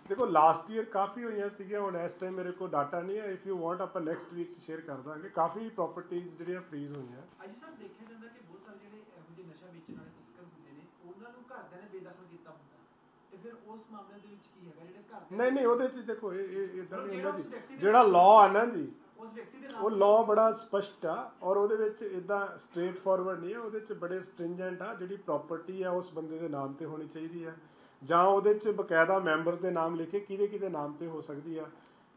[SPEAKER 1] ਦੇਖੋ ਲਾਸਟ ਈਅਰ ਕਾਫੀ ਹੋਈਆਂ ਸੀਗੀਆਂ, ਹੁਣ ਇਸ ਟਾਈਮ ਮੇਰੇ ਕੋਲ ਡਾਟਾ ਨਹੀਂ ਹੈ। ਇਫ ਯੂ ਵਾਂਟ ਆਪਾਂ ਨੈਕਸਟ ਵੀਕ ਸ਼ੇਅਰ ਕਰ ਦਾਂਗੇ। ਕਾਫੀ ਪ੍ਰੋਪਰਟੀਜ਼ ਜਿਹੜੀਆਂ ਫਰੀਜ਼ ਹੋਈਆਂ।
[SPEAKER 2] ਅੱਜ ਸਰ ਦੇਖਿਆ ਜਾਂਦਾ ਕਿ ਬਹੁਤ ਸਾਰੇ ਜਿਹੜੇ ਇਹੋ ਜਿਹੇ ਨਸ਼ਾ ਵੇਚਣ ਵਾਲੇ ਤਸਕਰ ਹੁੰਦੇ ਨੇ ਉਹਨਾਂ ਨੂੰ ਘਰਦਿਆਂ ਨੇ ਬੇਦਖਲ ਕੀਤਾ ਹੁੰਦਾ, ਤੇ ਫਿਰ ਉਸ ਮਾਮਲੇ ਦੇ ਵਿੱਚ ਕੀ ਹੈਗਾ ਜਿਹੜੇ ਘਰ
[SPEAKER 1] ਨਹੀਂ ਉਹਦੇ 'ਚ ਦੇਖੋ ਇਹ ਇੱਦਾਂ ਨਹੀਂ ਹੁੰਦਾ ਜੀ। ਜਿਹੜਾ ਲਾਅ ਆ ਨਾ ਜੀ ਉਹ ਲਾਅ ਬੜਾ ਸਪਸ਼ਟ ਆ ਔਰ ਉਹਦੇ ਵਿੱਚ ਇੱਦਾਂ ਸਟ੍ਰੇਟ ਫਾਰਵਰਡ ਨਹੀਂ ਹੈ। ਉਹਦੇ 'ਚ ਬੜੇ ਸਟ੍ਰਿੰਜੈਂਟ ਆ। ਜਿਹੜੀ ਪ੍ਰੋਪਰਟੀ ਆ ਉਸ ਬੰਦੇ ਦੇ ਨਾਮ 'ਤੇ ਹੋਣੀ ਚਾਹੀਦੀ ਆ ਜਾਂ ਉਹਦੇ 'ਚ ਬਕਾਇਦਾ ਮੈਂਬਰਸ ਦੇ ਨਾਮ ਲਿਖੇ ਕਿਹਦੇ ਨਾਮ 'ਤੇ ਹੋ ਸਕਦੀ ਆ।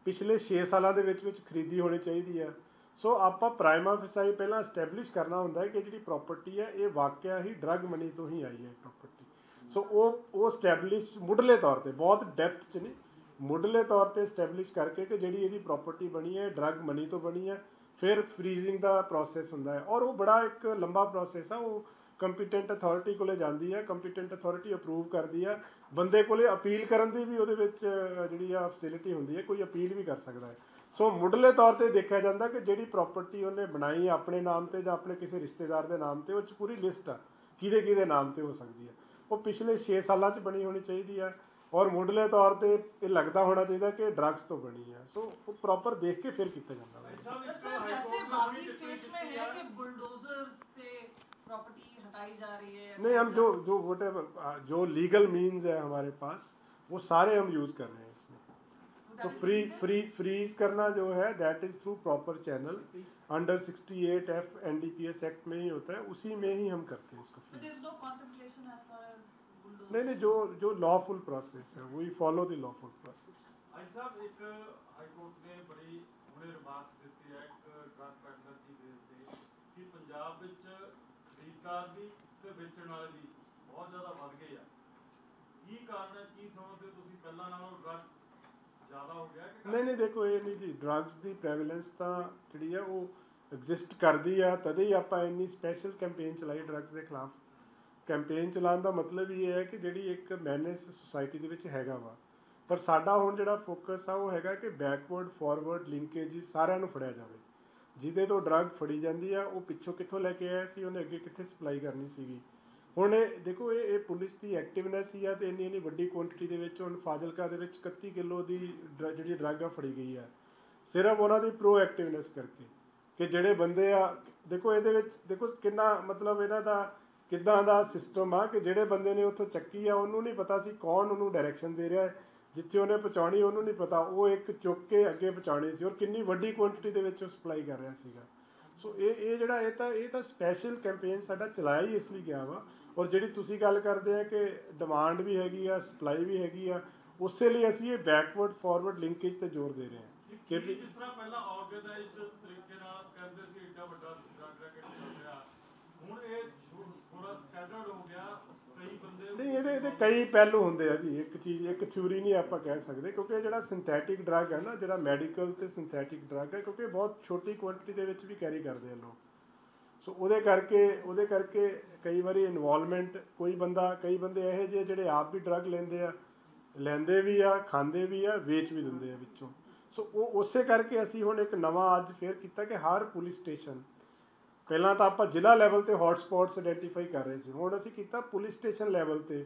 [SPEAKER 1] ਪਿਛਲੇ 6 ਸਾਲਾਂ ਦੇ ਵਿੱਚ ਖਰੀਦੀ ਹੋਣੀ ਚਾਹੀਦੀ ਆ। ਸੋ ਆਪਾਂ ਪ੍ਰਾਈਮਾ ਫੇਸਾਈ ਪਹਿਲਾਂ ਇਸਟੈਬਲਿਸ਼ ਕਰਨਾ ਹੁੰਦਾ ਹੈ ਕਿ ਜਿਹੜੀ ਪ੍ਰੋਪਰਟੀ ਹੈ ਇਹ ਵਾਕਿਆ ਹੀ ਡਰੱਗ ਮਨੀ ਤੋਂ ਹੀ ਆਈ ਹੈ ਪ੍ਰੋਪਰਟੀ। ਸੋ ਉਹ ਇਸਟੈਬਲਿਸ਼ ਮੁੱਢਲੇ ਤੌਰ 'ਤੇ, ਬਹੁਤ ਡੈਪਥ 'ਚ ਨਹੀਂ, ਮੁੱਢਲੇ ਤੌਰ 'ਤੇ ਇਸਟੈਬਲਿਸ਼ ਕਰਕੇ ਕਿ ਜਿਹੜੀ ਇਹਦੀ ਪ੍ਰੋਪਰਟੀ ਬਣੀ ਹੈ ਡਰੱਗ ਮਨੀ ਤੋਂ ਬਣੀ ਹੈ। ਫਿਰ ਫਰੀਜ਼ਿੰਗ ਦਾ ਪ੍ਰੋਸੈਸ ਹੁੰਦਾ ਹੈ ਔਰ ਉਹ ਬੜਾ ਇੱਕ ਲੰਬਾ ਪ੍ਰੋਸੈਸ ਆ। ਉਹ ਕੰਪੀਟੈਂਟ ਅਥਾਰਟੀ ਕੋਲੇ ਜਾਂਦੀ ਹੈ, ਕੰਪੀਟੈਂਟ ਅਥਾਰਟੀ ਅਪਰੂਵ ਕਰਦੀ ਆ। ਬੰਦੇ ਕੋਲੇ ਅਪੀਲ ਕਰਨ ਦੀ ਵੀ ਉਹਦੇ ਵਿੱਚ ਜਿਹੜੀ ਆ ਫੈਸਿਲਿਟੀ ਹੁੰਦੀ ਹੈ, ਕੋਈ ਅਪੀਲ ਵੀ ਕਰ ਸਕਦਾ ਹੈ। ਸੋ ਮੁੱਢਲੇ ਤੌਰ 'ਤੇ ਦੇਖਿਆ ਜਾਂਦਾ ਕਿ ਜਿਹੜੀ ਪ੍ਰੋਪਰਟੀ ਉਹਨੇ ਬਣਾਈ ਆਪਣੇ ਨਾਮ 'ਤੇ ਜਾਂ ਆਪਣੇ ਕਿਸੇ ਰਿਸ਼ਤੇਦਾਰ ਦੇ ਨਾਮ 'ਤੇ, ਉਹ 'ਚ ਪੂਰੀ ਲਿਸਟ ਆ ਕਿਹਦੇ ਨਾਮ 'ਤੇ ਹੋ ਸਕਦੀ ਹੈ। ਉਹ ਪਿਛਲੇ 6 ਸਾਲਾਂ 'ਚ ਬਣੀ ਹੋਣੀ ਚਾਹੀਦੀ ਆ। ਔਰ ਮੁੱਢਲੇ ਤੌਰ ਤੇ ਇਹ ਲੱਗਦਾ ਹੋਣਾ ਚਾਹੀਦਾ ਕਿ ਡਰੱਗਸ ਤੋਂ ਬਣੀ ਹੈ। ਸੋ ਉਹ ਪ੍ਰੋਪਰ ਦੇਖ ਕੇ ਫਿਰ ਕੀਤਾ ਜਾਂਦਾ ਹੈ।
[SPEAKER 4] सर जैसे बाकी स्टेट्स में है कि बुलडोजर से प्रॉपर्टी हटाई जा रही है,
[SPEAKER 1] नहीं, हम जो वोटेवर जो लीगल मीन्स है हमारे पास वो सारे हम यूज़ कर रहे हैं इसमें। तो फ्रीज करना जो है that is through proper channel under 68F NDPS act में ही होता है, उसी में ही हम करते हैं इसको
[SPEAKER 4] But there is no contemplation as far as bulldozer.
[SPEAKER 1] नहीं, जो लॉफुल प्रोसेस है we follow the lawful process.
[SPEAKER 5] ਅੱਜ ਸਾਹਿਬ ਇੱਕ ਹਾਈ ਕੋਰਟ ਨੇ ਬੜੀ ਹੁਣੇ ਰਿਮਾਰਕਸ ਦਿੱਤੀ ਹੈ ਇੱਕ ਡਰੱਗ ਪੈਡਲਰ ਦੀ ਬੇਸ ਤੇ ਕਿ ਪੰਜਾਬ ਵਿੱਚ ਖਰੀਦਦਾਰ ਵੀ ਤੇ ਵੇਚਣ ਵਾਲੇ ਵੀ ਬਹੁਤ ਜ਼ਿਆਦਾ ਵੱਧ ਗਏ ਆ। ਕੀ ਕਾਰਨ ਹੈ, ਕੀ ਸਮਝਦੇ ਹੋ ਤੁਸੀਂ, ਪਹਿਲਾਂ ਨਾਲੋਂ ਡਰੱਗ ਜ਼ਿਆਦਾ ਹੋ ਗਿਆ ਕਿ
[SPEAKER 1] नहीं, देखो ये नहीं जी, ਡਰੱਗਸ ਦੀ ਪ੍ਰੈਵਲੈਂਸ ਤਾਂ ਜਿਹੜੀ ਆ ਉਹ ਐਗਜ਼ਿਸਟ ਕਰਦੀ ਆ, ਤਦੇ ਹੀ ਆਪਾਂ ਇੰਨੀ ਸਪੈਸ਼ਲ ਕੈਂਪੇਨ ਚਲਾਈ ਡਰੱਗਸ ਦੇ ਖਿਲਾਫ। ਕੈਂਪੇਨ ਚਲਾਉਣ ਦਾ ਮਤਲਬ ਇਹ ਹੈ ਕਿ ਜਿਹੜੀ ਇੱਕ ਮੈਨੇਜ ਸੁਸਾਇਟੀ ਦੇ ਵਿੱਚ ਹੈਗਾ ਵਾ, ਪਰ ਸਾਡਾ ਹੁਣ ਜਿਹੜਾ ਫੋਕਸ ਆ ਉਹ ਹੈਗਾ ਕਿ ਬੈਕਵਰਡ ਫਾਰਵਰਡ ਲਿੰਕੇਜ ਸਾਰਿਆਂ ਨੂੰ ਫੜਿਆ ਜਾਵੇ। ਜਿਹਦੇ ਤੋਂ ਡਰੱਗ ਫੜੀ ਜਾਂਦੀ ਆ ਉਹ ਪਿੱਛੋਂ ਕਿੱਥੋਂ ਲੈ ਕੇ ਆਇਆ ਸੀ, ਉਹਨੇ ਅੱਗੇ ਕਿੱਥੇ ਸਪਲਾਈ ਕਰਨੀ ਸੀਗੀ। ਹੁਣ ਇਹ ਦੇਖੋ ਇਹ ਪੁਲਿਸ ਦੀ ਐਕਟਿਵਨੈਸ ਹੀ ਆ, ਅਤੇ ਇੰਨੀ ਵੱਡੀ ਕੁਆਂਟੀਟੀ ਦੇ ਵਿੱਚ ਹੁਣ ਫਾਜ਼ਿਲਕਾ ਦੇ ਵਿੱਚ 31 ਕਿਲੋ ਦੀ ਜਿਹੜੀ ਡਰੱਗ ਆ ਫੜੀ ਗਈ ਆ, ਸਿਰਫ ਉਹਨਾਂ ਦੀ ਪ੍ਰੋ ਐਕਟਿਵਨੈਸ ਕਰਕੇ। ਕਿ ਜਿਹੜੇ ਬੰਦੇ ਆ, ਦੇਖੋ ਇਹਦੇ ਵਿੱਚ ਦੇਖੋ ਕਿੰਨਾ ਮਤਲਬ ਇਹਨਾਂ ਦਾ ਕਿੱਦਾਂ ਦਾ ਸਿਸਟਮ ਆ ਕਿ ਜਿਹੜੇ ਬੰਦੇ ਨੇ ਉੱਥੋਂ ਚੱਕੀ ਆ ਉਹਨੂੰ ਨਹੀਂ ਪਤਾ ਸੀ ਕੌਣ ਉਹਨੂੰ ਡਾਇਰੈਕਸ਼ਨ ਦੇ ਰਿਹਾ ਹੈ, ਜਿੱਥੇ ਉਹਨੇ ਪਹੁੰਚਾਉਣੀ ਉਹਨੂੰ ਨਹੀਂ ਪਤਾ, ਉਹ ਇੱਕ ਚੁੱਕ ਕੇ ਅੱਗੇ ਪਹੁੰਚਾਉਣੀ ਸੀ, ਔਰ ਕਿੰਨੀ ਵੱਡੀ ਕੁਆਂਟੀਟੀ ਦੇ ਵਿੱਚ ਉਹ ਸਪਲਾਈ ਕਰ ਰਿਹਾ ਸੀਗਾ। ਸੋ ਇਹ ਜਿਹੜਾ ਇਹ ਤਾਂ ਸਪੈਸ਼ਲ ਕੈਂਪੇਨ ਸਾਡਾ ਚਲਾਇਆ ਹੀ ਇਸ ਲਈ ਗਿਆ ਵਾ। ਔਰ ਜਿਹੜੀ ਤੁਸੀਂ ਗੱਲ ਕਰਦੇ ਆ ਕਿ ਡਿਮਾਂਡ ਵੀ ਹੈਗੀ ਆ, ਸਪਲਾਈ ਵੀ ਹੈਗੀ ਆ, ਉਸੇ ਲਈ ਅਸੀਂ ਇਹ ਬੈਕਵਰਡ ਫਾਰਵਰਡ ਲਿੰਕੇਜ ਤੇ ਜ਼ੋਰ ਦੇ ਰਹੇ ਹਾਂ ਕਿ
[SPEAKER 5] ਜਿਸ ਤਰ੍ਹਾਂ ਪਹਿਲਾਂ ਆਰਗੇਨਾਈਜ਼ਡ ਤਰੀਕੇ ਨਾਲ ਕਰਦੇ ਸੀ ਏਡਾ ਵੱਡਾ ਡਰੱਗ ਰੈਕੇਟ ਚੱਲ ਰਿਹਾ, ਹੁਣ ਇਹ ਥੋੜਾ ਸਕੈਟਰਡ ਹੋ ਗਿਆ, ਕਈ ਬੰਦੇ
[SPEAKER 1] ਨਹੀਂ ਇਹਦੇ ਕਈ ਪਹਿਲੂ ਹੁੰਦੇ ਆ ਜੀ। ਇੱਕ ਚੀਜ਼ ਇੱਕ ਥਿਊਰੀ ਨਹੀਂ ਆਪਾਂ ਕਹਿ ਸਕਦੇ, ਕਿਉਂਕਿ ਜਿਹੜਾ ਸਿੰਥੈਟਿਕ ਡਰੱਗ ਹੈ ਨਾ, ਜਿਹੜਾ ਮੈਡੀਕਲ ਤੇ ਸਿੰਥੈਟਿਕ ਡਰੱਗ ਹੈ, ਕਿਉਂਕਿ ਬਹੁਤ ਛੋਟੀ ਕੁਆਂਟੀਟੀ ਦੇ ਵਿੱਚ ਵੀ ਕੈਰੀ ਕਰਦੇ ਆ ਲੋਕ। ਸੋ ਉਹਦੇ ਕਰਕੇ ਕਈ ਵਾਰੀ ਇਨਵੋਲਵਮੈਂਟ ਕਈ ਬੰਦੇ ਇਹੋ ਜਿਹੇ ਜਿਹੜੇ ਆਪ ਵੀ ਡਰੱਗ ਲੈਂਦੇ ਵੀ ਆ, ਖਾਂਦੇ ਵੀ ਆ, ਵੇਚ ਵੀ ਦਿੰਦੇ ਆ ਵਿੱਚੋਂ। ਸੋ ਉਹ ਉਸੇ ਕਰਕੇ ਅਸੀਂ ਹੁਣ ਇੱਕ ਨਵਾਂ ਅੱਜ ਫੇਰ ਕੀਤਾ ਕਿ ਹਰ ਪੁਲਿਸ ਸਟੇਸ਼ਨ, ਪਹਿਲਾਂ ਤਾਂ ਆਪਾਂ ਜ਼ਿਲ੍ਹਾ ਲੈਵਲ ਤੇ ਹੌਟ ਸਪੌਟਸ ਆਇਡੈਂਟੀਫਾਈ ਕਰ ਰਹੇ ਸੀ, ਹੁਣ ਅਸੀਂ ਕੀਤਾ ਪੁਲਿਸ ਸਟੇਸ਼ਨ ਲੈਵਲ ਤੇ,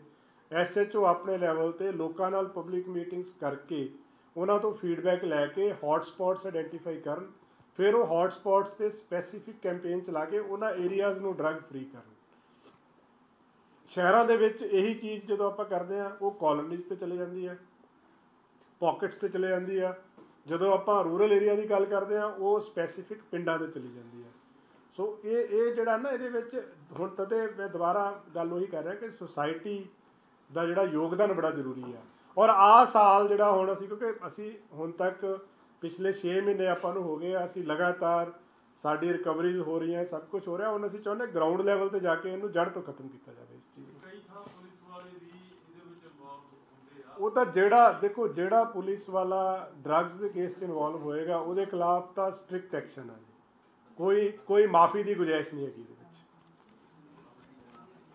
[SPEAKER 1] SHO ਆਪਣੇ ਲੈਵਲ ਤੇ ਲੋਕਾਂ ਨਾਲ ਪਬਲਿਕ ਮੀਟਿੰਗਸ ਕਰਕੇ ਉਹਨਾਂ ਤੋਂ ਫੀਡਬੈਕ ਲੈ ਕੇ ਹੌਟ ਸਪੌਟਸ ਆਇਡੈਂਟੀਫਾਈ ਕਰਨ, ਫਿਰ ਉਹ ਹੌਟ ਸਪੌਟਸ 'ਤੇ ਸਪੈਸੀਫਿਕ ਕੈਂਪੇਨ ਚਲਾ ਕੇ ਉਹਨਾਂ ਏਰੀਆਜ਼ ਨੂੰ ਡਰੱਗ ਫ੍ਰੀ ਕਰਨ। ਸ਼ਹਿਰਾਂ ਦੇ ਵਿੱਚ ਇਹੀ ਚੀਜ਼ ਜਦੋਂ ਆਪਾਂ ਕਰਦੇ ਹਾਂ ਉਹ ਕਾਲੋਨੀਜ਼ 'ਤੇ ਚਲੇ ਜਾਂਦੀ ਹੈ, ਪੌਕਟਸ 'ਤੇ ਚਲੇ ਜਾਂਦੀ ਆ। ਜਦੋਂ ਆਪਾਂ ਰੂਰਲ ਏਰੀਆ ਦੀ ਗੱਲ ਕਰਦੇ ਹਾਂ ਉਹ ਸਪੈਸੀਫਿਕ ਪਿੰਡਾਂ 'ਤੇ ਚਲੀ ਜਾਂਦੀ ਹੈ। ਸੋ ਇਹ ਜਿਹੜਾ ਨਾ ਇਹਦੇ ਵਿੱਚ ਹੁਣ ਤਦੇ ਮੈਂ ਦੁਬਾਰਾ ਗੱਲ ਉਹੀ ਕਰ ਰਿਹਾ ਕਿ ਸੁਸਾਇਟੀ ਦਾ ਜਿਹੜਾ ਯੋਗਦਾਨ ਬੜਾ ਜ਼ਰੂਰੀ ਆ। ਔਰ ਆਹ ਸਾਲ ਜਿਹੜਾ ਹੁਣ ਕਿਉਂਕਿ ਅਸੀਂ ਹੁਣ ਤੱਕ ਪਿਛਲੇ 6 ਮਹੀਨੇ ਆਪਾਂ ਨੂੰ ਹੋ ਗਏ ਆ, ਅਸੀਂ ਲਗਾਤਾਰ ਸਾਡੀ ਰਿਕਵਰੀਜ਼ ਹੋ ਰਹੀਆਂ, ਸਭ ਕੁਝ ਹੋ ਰਿਹਾ। ਹੁਣ ਅਸੀਂ ਚਾਹੁੰਦੇ ਗਰਾਊਂਡ ਲੈਵਲ ਤੇ ਜਾ ਕੇ ਇਹਨੂੰ ਜੜ ਤੋਂ ਖਤਮ ਕੀਤਾ ਜਾਵੇ ਇਸ ਚੀਜ਼ ਨੂੰ।
[SPEAKER 5] ਕਈ ਥਾਂ ਪੁਲਿਸ ਵਾਲੇ ਵੀ ਇਹਦੇ ਵਿੱਚ ਇਨਵੋਲਵ ਹੁੰਦੇ ਆ।
[SPEAKER 1] ਉਹ ਤਾਂ ਜਿਹੜਾ ਪੁਲਿਸ ਵਾਲਾ ਡਰੱਗਸ ਦੇ ਕੇਸ 'ਚ ਇਨਵੋਲਵ ਹੋਏਗਾ ਉਹਦੇ ਖਿਲਾਫ ਤਾਂ ਸਟ੍ਰਿਕਟ ਐਕਸ਼ਨ ਹੈ ਜੀ, ਕੋਈ ਮਾਫੀ ਦੀ ਗੁੰਜਾਇਸ਼ ਨਹੀਂ ਹੈਗੀ ਇਹਦੇ ਵਿੱਚ।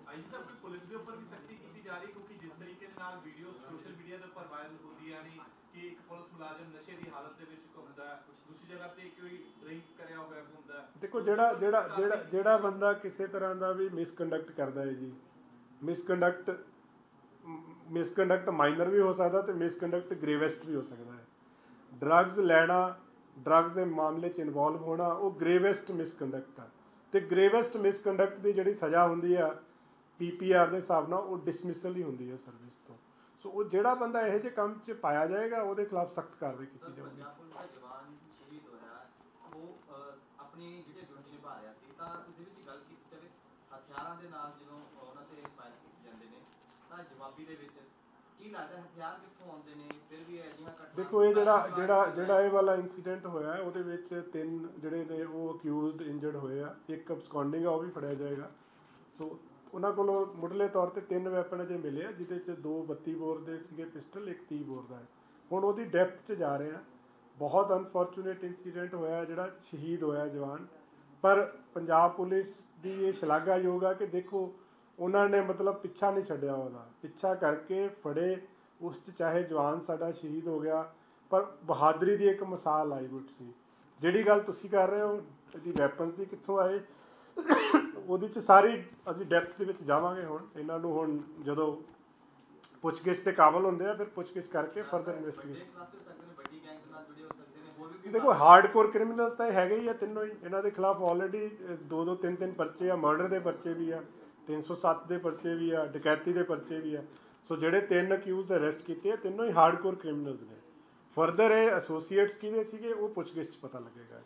[SPEAKER 2] ਅੱਜ ਤੱਕ ਕੋਈ ਪੁਲਿਸ ਦੇ ਉੱਪਰ ਵੀ ਸਖਤੀ ਕੀਤੀ ਜਾ ਰਹੀ, ਕਿਉਂਕਿ ਜਿਸ ਤਰੀਕੇ ਦੇ ਨਾਲ ਵੀਡੀਓ ਸੋਸ਼ਲ ਮੀਡੀਆ ਦੇ ਉੱਪਰ ਵਾਇਰਲ ਹੁੰਦੀਆਂ ਨੇ ਕਿ ਇੱਕ ਪੁਲਿਸ ਮੁਲਾਜ਼ਮ ਨਸ਼ੇ ਦੀ ਹਾਲਤ ਦੇ ਵਿੱਚ ਘੁੰਮਦਾ ਹੈ, ਦੂਸਰੀ ਜਗ੍ਹਾ ਤੇ ਕੋਈ ਡਰਿੰਕ ਕਰਿਆ ਹੋਇਆ ਹੁੰਦਾ।
[SPEAKER 1] ਦੇਖੋ ਜਿਹੜਾ ਬੰਦਾ ਕਿਸੇ ਤਰ੍ਹਾਂ ਦਾ ਵੀ ਮਿਸਕੰਡਕਟ ਕਰਦਾ ਹੈ ਜੀ, ਮਿਸਕੰਡਕਟ ਮਾਈਨਰ ਵੀ ਹੋ ਸਕਦਾ ਤੇ ਮਿਸਕੰਡਕਟ ਗ੍ਰੇਵੈਸਟ ਵੀ ਹੋ ਸਕਦਾ ਹੈ। ਡਰੱਗਸ ਲੈਣਾ, ਡਰੱਗਸ ਦੇ ਮਾਮਲੇ 'ਚ ਇਨਵੋਲਵ ਹੋਣਾ ਉਹ ਗ੍ਰੇਵੈਸਟ ਮਿਸਕੰਡਕਟ ਆ, ਤੇ ਗ੍ਰੇਵੈਸਟ ਮਿਸਕੰਡਕਟ ਦੀ ਜਿਹੜੀ ਸਜ਼ਾ ਹੁੰਦੀ ਆ PPR ਦੇ ਹਿਸਾਬ ਨਾਲ ਉਹ ਡਿਸਮਿਸਲ ਹੀ ਹੁੰਦੀ ਹੈ ਸਰਵਿਸ ਤੋਂ। ਸੋ ਉਹ ਜਿਹੜਾ ਬੰਦਾ ਇਹੋ ਜਿਹੇ ਕੰਮ 'ਚ ਪਾਇਆ ਜਾਏਗਾ ਉਹਦੇ ਖਿਲਾਫ ਸਖਤ ਕਾਰਵਾਈ ਕੀਤੀ ਜਾਊਗੀ।
[SPEAKER 6] ਪੰਜਾਬ ਪੁਲਿਸ ਦਾ ਜਵਾਨ ਸ਼ਹੀਦ ਹੋਇਆ, ਉਹ ਆਪਣੀ ਜਿਹੜੀ ਡਿਊਟੀ ਨਿਭਾ ਰਿਹਾ ਸੀ, ਤਾਂ ਉਹਦੇ ਵਿੱਚ ਗੱਲ ਕੀਤੀ ਜਾਵੇ ਹਥਿਆਰਾਂ ਦੇ ਨਾਲ ਜਦੋਂ ਉਹਨਾਂ ਤੇ ਫਾਇਰ ਕੀਤੇ ਜਾਂਦੇ ਨੇ ਤਾਂ ਜਵਾਬੀ ਦੇ ਵਿੱਚ ਕੀ ਲੱਗਦਾ ਹਥਿਆਰ ਕਿੱਥੋਂ ਆਉਂਦੇ ਨੇ? ਫਿਰ ਵੀ ਅਜਿਹਾ ਘਟਨਾ
[SPEAKER 1] ਦੇਖੋ ਇਹ ਜਿਹੜਾ ਇਹ ਵਾਲਾ ਇਨਸੀਡੈਂਟ ਹੋਇਆ ਉਹਦੇ ਵਿੱਚ 3 ਜਿਹੜੇ ਨੇ ਉਹ ਅਕਿਊਜ਼ਡ ਇੰਜਰਡ ਹੋਏ ਆ, ਇੱਕ ਅਬਸਕੌਂਡਿੰਗ ਆ ਉਹ ਵੀ ਫੜਿਆ ਜਾਏਗਾ। ਸੋ ਉਹਨਾਂ ਕੋਲੋਂ ਮੁੱਢਲੇ ਤੌਰ ਤੇ 3 ਵੈਪਨ ਅਜੇ ਮਿਲੇ ਆ, ਜਿਹਦੇ 'ਚ 2 32 ਬੋਰ ਦੇ ਸੀਗੇ ਪਿਸਟਲ, ਇੱਕ 30 ਬੋਰ ਦਾ ਹੈ। ਹੁਣ ਉਹਦੀ ਡੈਪਥ 'ਚ ਜਾ ਰਹੇ ਆ। ਬਹੁਤ ਅਨਫੋਰਚੂਨੇਟ ਇਨਸੀਡੈਂਟ ਹੋਇਆ ਜਿਹੜਾ ਸ਼ਹੀਦ ਹੋਇਆ ਜਵਾਨ, ਪਰ ਪੰਜਾਬ ਪੁਲਿਸ ਦੀ ਇਹ ਸ਼ਲਾਘਾਯੋਗ ਆ ਕਿ ਦੇਖੋ ਉਹਨਾਂ ਨੇ ਮਤਲਬ ਪਿੱਛਾ ਨਹੀਂ ਛੱਡਿਆ, ਉਹਦਾ ਪਿੱਛਾ ਕਰਕੇ ਫੜੇ, ਉਸ 'ਚ ਚਾਹੇ ਜਵਾਨ ਸਾਡਾ ਸ਼ਹੀਦ ਹੋ ਗਿਆ ਪਰ ਬਹਾਦਰੀ ਦੀ ਇੱਕ ਮਿਸਾਲ ਲਾਈਵੁੱਡ ਸੀ। ਜਿਹੜੀ ਗੱਲ ਤੁਸੀਂ ਕਰ ਰਹੇ ਹੋ ਇਹਦੀ ਵੈਪਨਸ ਦੀ ਕਿੱਥੋਂ ਆਏ ਉਹਦੇ 'ਚ ਸਾਰੀ ਅਸੀਂ ਡੈਪਥ ਦੇ ਵਿੱਚ ਜਾਵਾਂਗੇ। ਹੁਣ ਇਹਨਾਂ ਨੂੰ ਹੁਣ ਜਦੋਂ ਪੁੱਛਗਿੱਛ ਦੇ ਕਾਬਲ ਹੁੰਦੇ ਆ, ਫਿਰ ਪੁੱਛਗਿੱਛ ਕਰਕੇ ਫਰਦਰ ਇਨਵੈਸਟੀਗੇਸ਼ਨ।
[SPEAKER 6] ਵੱਡੇ ਕਲਾਸ ਹੋ ਸਕਦੇ ਨੇ, ਵੱਡੀ ਗੈਂਗ ਨਾਲ ਜੁੜੇ ਹੋ ਸਕਦੇ ਨੇ, ਹੋਰ ਵੀ
[SPEAKER 1] ਦੇਖੋ ਹਾਰਡਕੋਰ ਕ੍ਰਿਮੀਨਲਸ ਤਾਂ ਇਹ ਹੈਗੇ ਹੀ ਆ ਤਿੰਨੋਂ ਹੀ। ਇਹਨਾਂ ਦੇ ਖਿਲਾਫ ਆਲਰੇਡੀ 2-2 3-3 ਪਰਚੇ ਆ, ਮਰਡਰ ਦੇ ਪਰਚੇ ਵੀ ਆ, 307 ਦੇ ਪਰਚੇ ਵੀ ਆ, ਡਕੈਤੀ ਦੇ ਪਰਚੇ ਵੀ ਆ। ਸੋ ਜਿਹੜੇ 3 ਅਕਿਊਜ਼ਡ ਅਰੈਸਟ ਕੀਤੇ ਆ ਤਿੰਨੋਂ ਹੀ ਹਾਰਡਕੋਰ ਕ੍ਰਿਮੀਨਲਸ ਨੇ। ਫਰਦਰ ਇਹ ਐਸੋਸੀਏਟਸ ਕਿਹਦੇ ਸੀਗੇ ਉਹ ਪੁੱਛਗਿੱਛ 'ਚ ਪਤਾ ਲੱਗੇਗਾ।